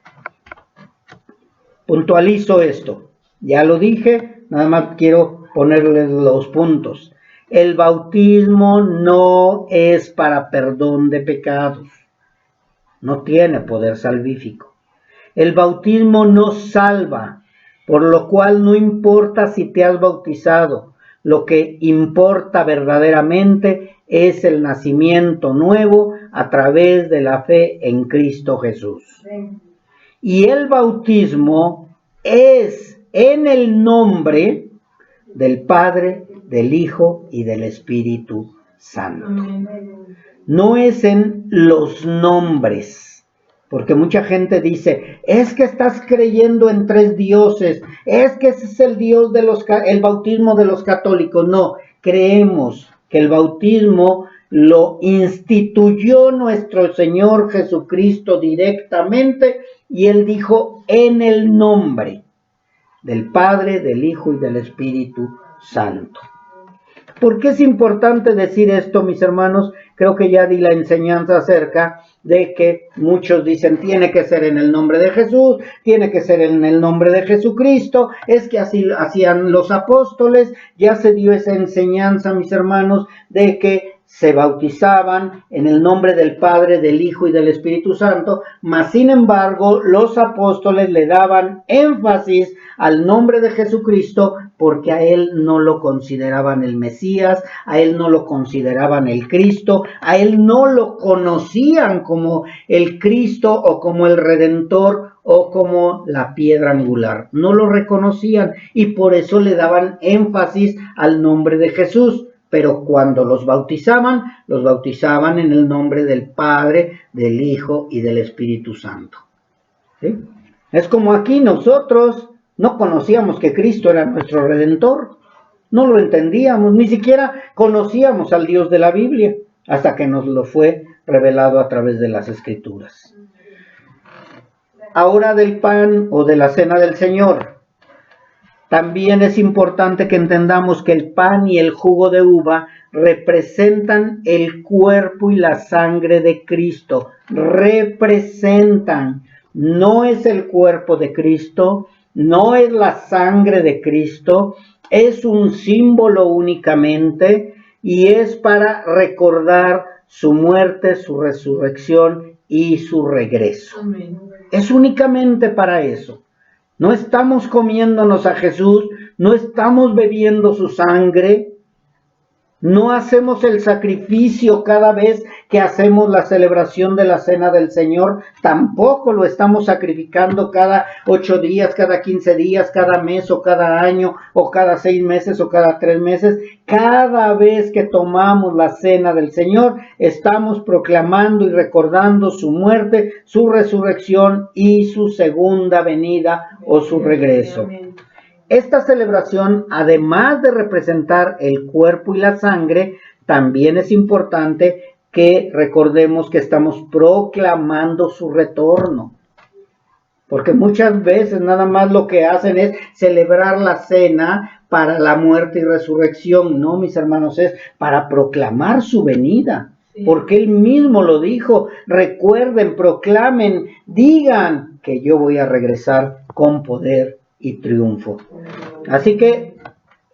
Puntualizo esto, ya lo dije, nada más quiero ponerles los puntos. El bautismo no es para perdón de pecados, no tiene poder salvífico. El bautismo no salva, por lo cual no importa si te has bautizado, lo que importa verdaderamente es el nacimiento nuevo a través de la fe en Cristo Jesús. Y el bautismo es en el nombre del Padre, del Hijo y del Espíritu Santo. No es en los nombres, porque mucha gente dice, es que estás creyendo en 3 dioses, es que ese es el Dios de el bautismo de los católicos. No, creemos que el bautismo lo instituyó nuestro Señor Jesucristo directamente y Él dijo en el nombre del Padre, del Hijo y del Espíritu Santo. ¿Por qué es importante decir esto, mis hermanos? Creo que ya di la enseñanza acerca de que muchos dicen tiene que ser en el nombre de Jesús, tiene que ser en el nombre de Jesucristo, es que así hacían los apóstoles, ya se dio esa enseñanza, mis hermanos, de que se bautizaban en el nombre del Padre, del Hijo y del Espíritu Santo, mas sin embargo los apóstoles le daban énfasis al nombre de Jesucristo porque a Él no lo consideraban el Mesías, a Él no lo consideraban el Cristo, a Él no lo conocían como el Cristo o como el Redentor o como la piedra angular. No lo reconocían y por eso le daban énfasis al nombre de Jesús. Pero cuando los bautizaban en el nombre del Padre, del Hijo y del Espíritu Santo. ¿Sí? Es como aquí nosotros no conocíamos que Cristo era nuestro Redentor, no lo entendíamos, ni siquiera conocíamos al Dios de la Biblia, hasta que nos lo fue revelado a través de las Escrituras. Ahora del pan o de la cena del Señor. También es importante que entendamos que el pan y el jugo de uva representan el cuerpo y la sangre de Cristo. Representan. No es el cuerpo de Cristo, no es la sangre de Cristo, es un símbolo únicamente y es para recordar su muerte, su resurrección y su regreso. Amén. Es únicamente para eso. No estamos comiéndonos a Jesús, no estamos bebiendo su sangre, no hacemos el sacrificio cada vez que hacemos la celebración de la Cena del Señor, tampoco lo estamos sacrificando cada 8 días, cada 15 días, cada mes o cada año o cada 6 meses o cada 3 meses. Cada vez que tomamos la Cena del Señor, estamos proclamando y recordando su muerte, su resurrección y su segunda venida o su regreso. Esta celebración, además de representar el cuerpo y la sangre, también es importante que recordemos que estamos proclamando su retorno. Porque muchas veces nada más lo que hacen es celebrar la cena para la muerte y resurrección. No, mis hermanos, es para proclamar su venida. Sí. Porque Él mismo lo dijo. Recuerden, proclamen, digan que yo voy a regresar con poder y triunfo. Así que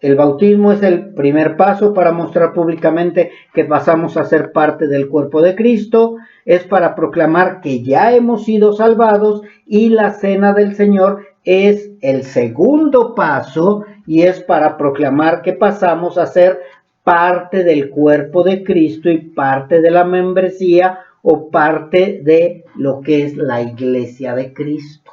el bautismo es el primer paso para mostrar públicamente que pasamos a ser parte del cuerpo de Cristo, es para proclamar que ya hemos sido salvados y la cena del Señor es el segundo paso y es para proclamar que pasamos a ser parte del cuerpo de Cristo y parte de la membresía o parte de lo que es la iglesia de Cristo.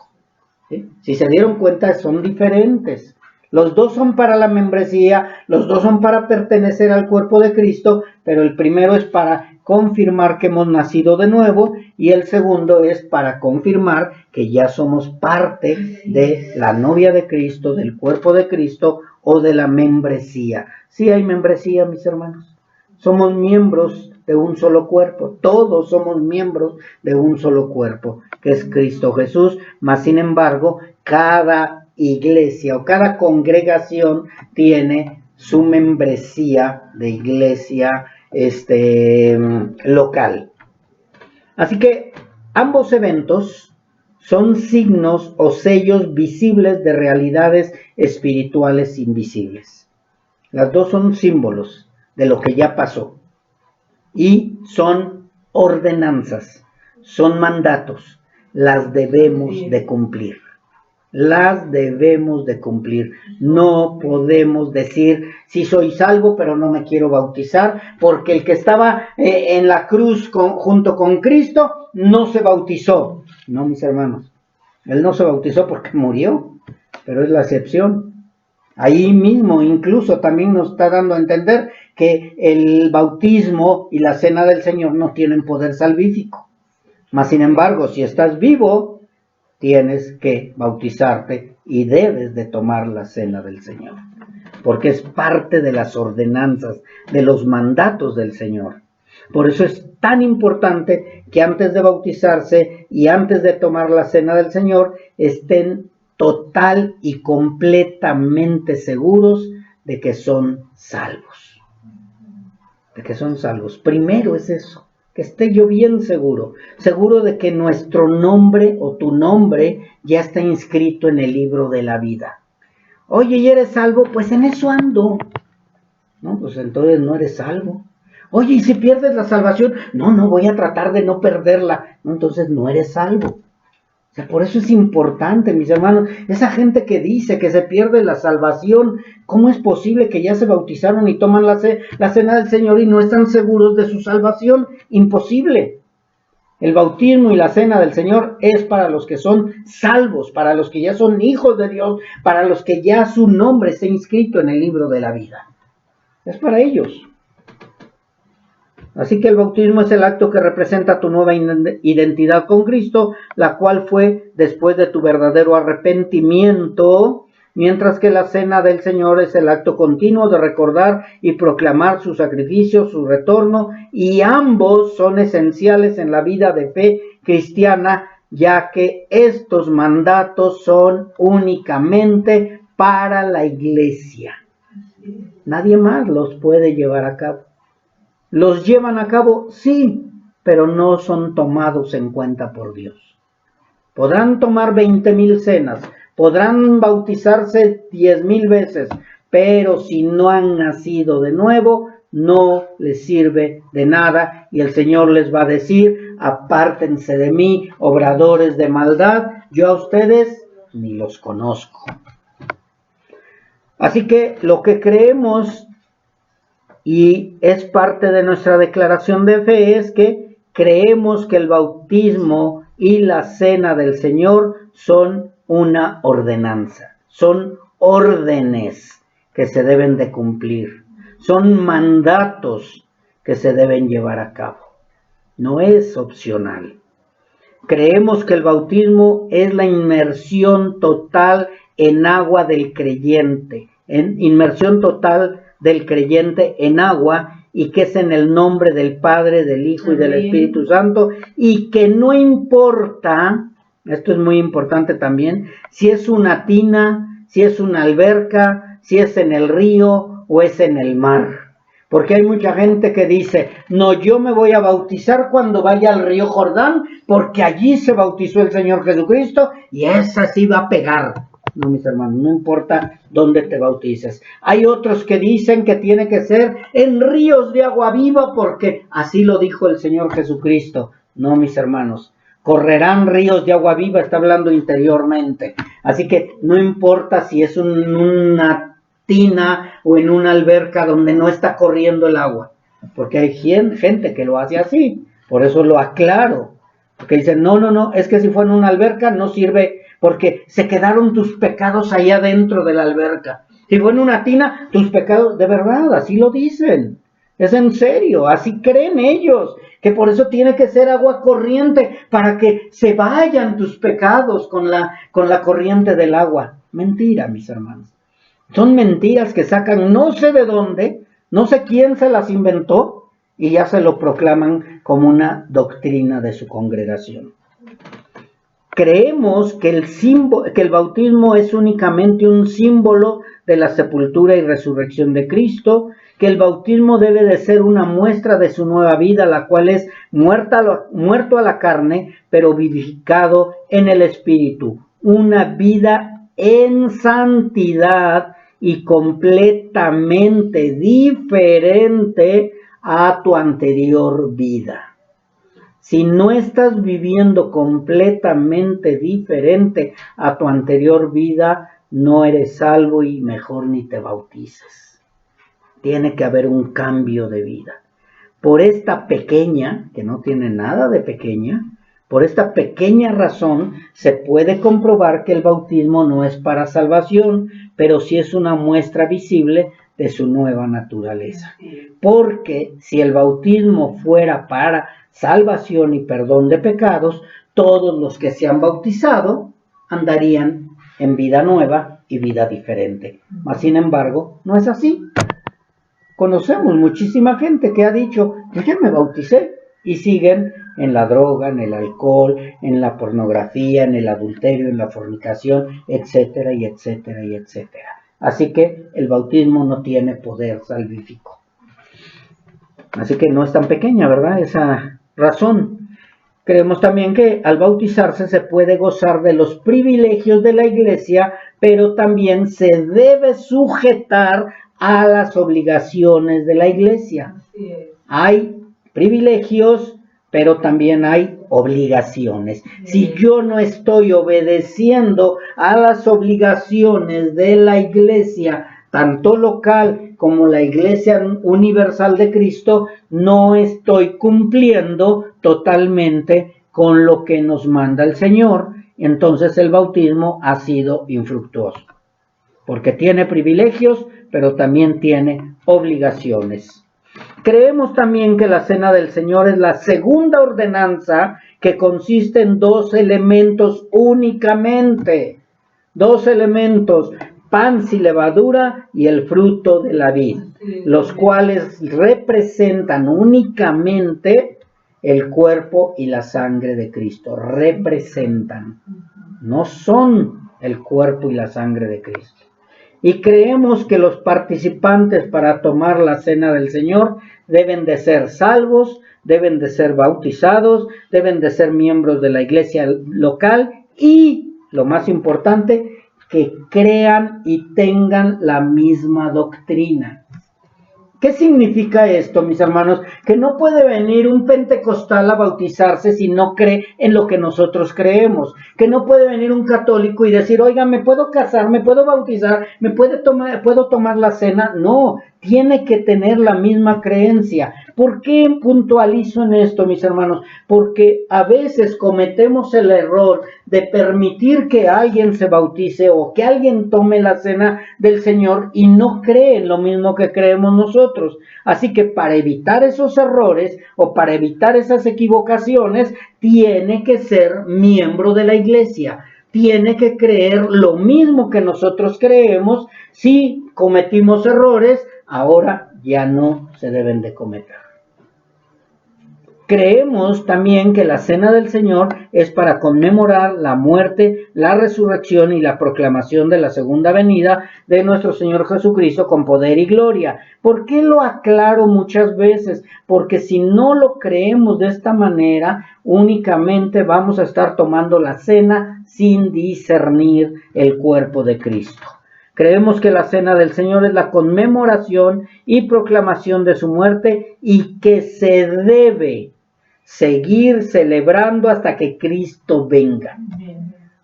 ¿Sí? Si se dieron cuenta, son diferentes. Los dos son para la membresía, los dos son para pertenecer al cuerpo de Cristo, pero el primero es para confirmar que hemos nacido de nuevo y el segundo es para confirmar que ya somos parte de la novia de Cristo, del cuerpo de Cristo o de la membresía. ¿Sí hay membresía, mis hermanos? somos miembros de un solo cuerpo, todos somos miembros de un solo cuerpo, que es Cristo Jesús, mas sin embargo, cada iglesia o cada congregación tiene su membresía de iglesia local. Así que ambos eventos son signos o sellos visibles de realidades espirituales invisibles. Las dos son símbolos de lo que ya pasó y son ordenanzas, son mandatos, las debemos de cumplir. Las debemos de cumplir. No podemos decir, sí soy salvo, pero no me quiero bautizar, porque el que estaba en la cruz junto con Cristo no se bautizó. No, mis hermanos, él no se bautizó porque murió, pero es la excepción. Ahí mismo incluso también nos está dando a entender que el bautismo y la cena del Señor no tienen poder salvífico. Mas sin embargo, si estás vivo, tienes que bautizarte y debes de tomar la cena del Señor, porque es parte de las ordenanzas, de los mandatos del Señor. Por eso es tan importante que antes de bautizarse y antes de tomar la cena del Señor estén total y completamente seguros de que son salvos. De que son salvos. Primero es eso. Que esté yo bien seguro de que nuestro nombre o tu nombre ya está inscrito en el libro de la vida. Oye, ¿y eres salvo? Pues en eso ando. No, pues entonces no eres salvo. Oye, ¿y si pierdes la salvación? No, voy a tratar de no perderla. No, entonces no eres salvo. O sea, por eso es importante, mis hermanos, esa gente que dice que se pierde la salvación, ¿cómo es posible que ya se bautizaron y toman la cena del Señor y no están seguros de su salvación? Imposible. El bautismo y la cena del Señor es para los que son salvos, para los que ya son hijos de Dios, para los que ya su nombre está inscrito en el libro de la vida. Es para ellos. Así que el bautismo es el acto que representa tu nueva identidad con Cristo, la cual fue después de tu verdadero arrepentimiento, mientras que la cena del Señor es el acto continuo de recordar y proclamar su sacrificio, su retorno, y ambos son esenciales en la vida de fe cristiana, ya que estos mandatos son únicamente para la iglesia. Nadie más los puede llevar a cabo. ¿Los llevan a cabo? Sí, pero no son tomados en cuenta por Dios. Podrán tomar 20,000 cenas, podrán bautizarse 10,000 veces, pero si no han nacido de nuevo, no les sirve de nada y el Señor les va a decir, apártense de mí, obradores de maldad, yo a ustedes ni los conozco. Así que lo que creemos y es parte de nuestra declaración de fe es que creemos que el bautismo y la cena del Señor son una ordenanza, son órdenes que se deben de cumplir, son mandatos que se deben llevar a cabo, no es opcional. Creemos que el bautismo es la inmersión total en agua del creyente, inmersión total del creyente en agua, y que es en el nombre del Padre, del Hijo y del Espíritu Santo, y que no importa, esto es muy importante también, si es una tina, si es una alberca, si es en el río o es en el mar. Porque hay mucha gente que dice, no, yo me voy a bautizar cuando vaya al río Jordán, porque allí se bautizó el Señor Jesucristo y esa sí va a pegar. No, mis hermanos, no importa dónde te bautices. Hay otros que dicen que tiene que ser en ríos de agua viva porque así lo dijo el Señor Jesucristo. No, mis hermanos, correrán ríos de agua viva, está hablando interiormente. Así que no importa si es una tina o en una alberca donde no está corriendo el agua, porque hay gente que lo hace así. Por eso lo aclaro, porque dicen, no, es que si fue en una alberca no sirve, porque se quedaron tus pecados ahí adentro de la alberca. Si fue en una tina, tus pecados, de verdad, así lo dicen. Es en serio, así creen ellos, que por eso tiene que ser agua corriente, para que se vayan tus pecados con la corriente del agua. Mentira, mis hermanos. Son mentiras que sacan no sé de dónde, No sé quién se las inventó y ya se lo proclaman como una doctrina de su congregación. Creemos que el bautismo es únicamente un símbolo de la sepultura y resurrección de Cristo, que el bautismo debe de ser una muestra de su nueva vida, la cual es muerto a la carne, pero vivificado en el Espíritu. Una vida en santidad y completamente diferente a tu anterior vida. Si no estás viviendo completamente diferente a tu anterior vida, no eres salvo y mejor ni te bautices. Tiene que haber un cambio de vida. Por esta pequeña, que no tiene nada de pequeña, por esta pequeña razón se puede comprobar que el bautismo no es para salvación, pero sí es una muestra visible de su nueva naturaleza. Porque si el bautismo fuera para salvación y perdón de pecados, todos los que se han bautizado andarían en vida nueva y vida diferente. Mas, sin embargo, no es así. Conocemos muchísima gente que ha dicho, yo ya me bauticé, y siguen en la droga, en el alcohol, en la pornografía, en el adulterio, en la fornicación, etcétera, y etcétera, y etcétera. Así que el bautismo no tiene poder salvífico. Así que no es tan pequeña, ¿verdad? Esa razón. Creemos también que al bautizarse se puede gozar de los privilegios de la iglesia, pero también se debe sujetar a las obligaciones de la iglesia. Hay privilegios, pero también hay obligaciones. Si yo no estoy obedeciendo a las obligaciones de la iglesia, tanto local como la Iglesia Universal de Cristo, no estoy cumpliendo totalmente con lo que nos manda el Señor. Entonces el bautismo ha sido infructuoso, porque tiene privilegios, pero también tiene obligaciones. Creemos también que la Cena del Señor es la segunda ordenanza que consiste en dos elementos únicamente. Dos elementos: pan sin levadura y el fruto de la vid, los cuales representan únicamente el cuerpo y la sangre de Cristo. Representan, no son el cuerpo y la sangre de Cristo. Y creemos que los participantes para tomar la Cena del Señor deben de ser salvos, deben de ser bautizados, deben de ser miembros de la iglesia local y, lo más importante, que crean y tengan la misma doctrina. ¿Qué significa esto, mis hermanos? Que no puede venir un pentecostal a bautizarse si no cree en lo que nosotros creemos. Que no puede venir un católico y decir, oiga, ¿me puedo casar? ¿Me puedo bautizar? ¿Puedo tomar la cena? No, tiene que tener la misma creencia. ¿Por qué puntualizo en esto, mis hermanos? Porque a veces cometemos el error de permitir que alguien se bautice o que alguien tome la cena del Señor y no cree en lo mismo que creemos nosotros. Así que para evitar esos errores o para evitar esas equivocaciones, tiene que ser miembro de la iglesia. Tiene que creer lo mismo que nosotros creemos. Si cometimos errores, ahora ya no se deben de cometer. Creemos también que la Cena del Señor es para conmemorar la muerte, la resurrección y la proclamación de la segunda venida de nuestro Señor Jesucristo con poder y gloria. ¿Por qué lo aclaro muchas veces? Porque si no lo creemos de esta manera, únicamente vamos a estar tomando la cena sin discernir el cuerpo de Cristo. Creemos que la Cena del Señor es la conmemoración y proclamación de su muerte y que se debe seguir celebrando hasta que Cristo venga.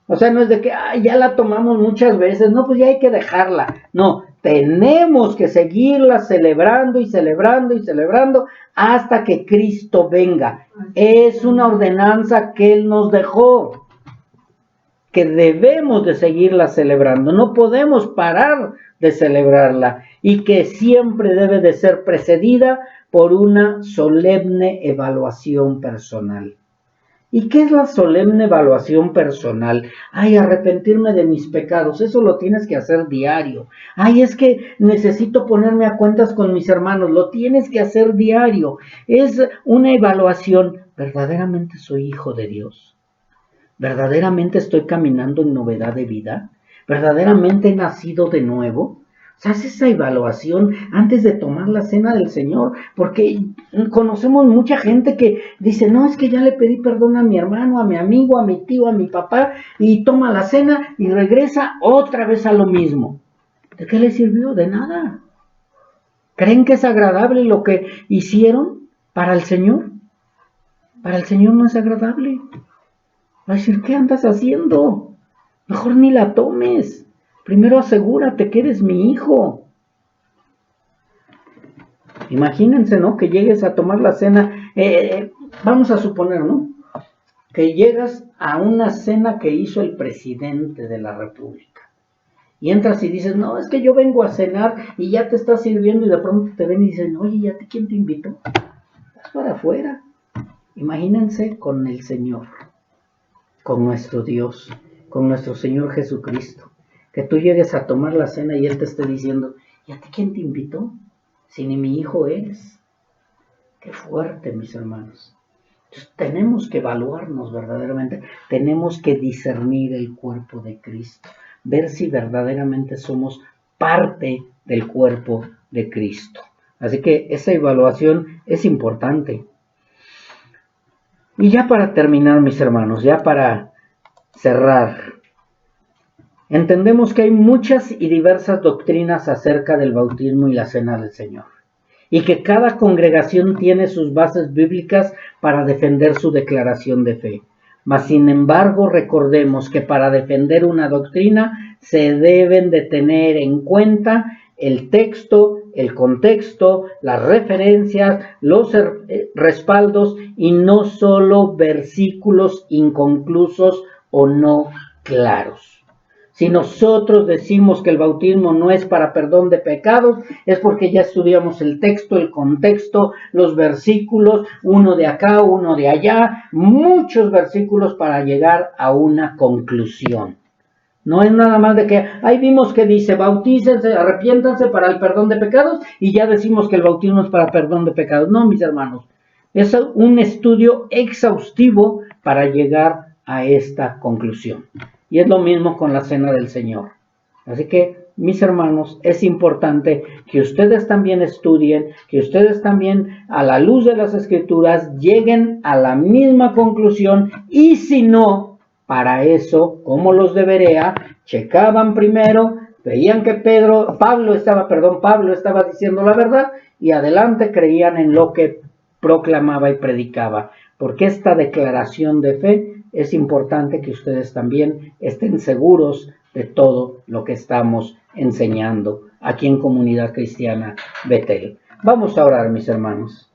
O sea, no es de que ya la tomamos muchas veces, no, pues ya hay que dejarla. No, tenemos que seguirla celebrando y celebrando y celebrando hasta que Cristo venga. Es una ordenanza que Él nos dejó, que debemos de seguirla celebrando, no podemos parar de celebrarla y que siempre debe de ser precedida por una solemne evaluación personal. ¿Y qué es la solemne evaluación personal? Ay, arrepentirme de mis pecados, eso lo tienes que hacer diario. Ay, es que necesito ponerme a cuentas con mis hermanos, lo tienes que hacer diario. Es una evaluación. ¿Verdaderamente soy hijo de Dios? ¿Verdaderamente estoy caminando en novedad de vida? ¿Verdaderamente he nacido de nuevo? O sea, haz esa evaluación antes de tomar la cena del Señor, porque conocemos mucha gente que dice, no, es que ya le pedí perdón a mi hermano, a mi amigo, a mi tío, a mi papá, y toma la cena y regresa otra vez a lo mismo. ¿De qué le sirvió? De nada. ¿Creen que es agradable lo que hicieron para el Señor? Para el Señor no es agradable. Va a decir, ¿qué andas haciendo? Mejor ni la tomes. Primero asegúrate que eres mi hijo. Imagínense, ¿no? Que llegues a tomar la cena. Vamos a suponer, ¿no? Que llegas a una cena que hizo el presidente de la República. Y entras y dices, no, es que yo vengo a cenar y ya te está sirviendo y de pronto te ven y dicen, oye, ¿ya quién te invitó? Estás para afuera. Imagínense con el Señor, con nuestro Dios, con nuestro Señor Jesucristo. Que tú llegues a tomar la cena y Él te esté diciendo, ¿y a ti quién te invitó? Si ni mi hijo eres. Qué fuerte, mis hermanos. Entonces, tenemos que evaluarnos verdaderamente, tenemos que discernir el cuerpo de Cristo, ver si verdaderamente somos parte del cuerpo de Cristo. Así que esa evaluación es importante. Y ya para terminar, mis hermanos, ya para cerrar, entendemos que hay muchas y diversas doctrinas acerca del bautismo y la cena del Señor, y que cada congregación tiene sus bases bíblicas para defender su declaración de fe. Mas, sin embargo, recordemos que para defender una doctrina se deben de tener en cuenta el texto, el contexto, las referencias, los respaldos y no solo versículos inconclusos o no claros. Si nosotros decimos que el bautismo no es para perdón de pecados, es porque ya estudiamos el texto, el contexto, los versículos, uno de acá, uno de allá, muchos versículos para llegar a una conclusión. No es nada más de que, ahí vimos que dice, bautícense, arrepiéntanse para el perdón de pecados, y ya decimos que el bautismo es para perdón de pecados. No, mis hermanos, es un estudio exhaustivo para llegar a esta conclusión. Y es lo mismo con la cena del Señor. Así que, mis hermanos, es importante que ustedes también estudien, que ustedes también, a la luz de las Escrituras, lleguen a la misma conclusión, y si no, para eso, como los de Berea, checaban primero, veían que Pablo estaba diciendo la verdad, y adelante creían en lo que proclamaba y predicaba. Porque esta declaración de fe es importante que ustedes también estén seguros de todo lo que estamos enseñando aquí en Comunidad Cristiana Betel. Vamos a orar, mis hermanos.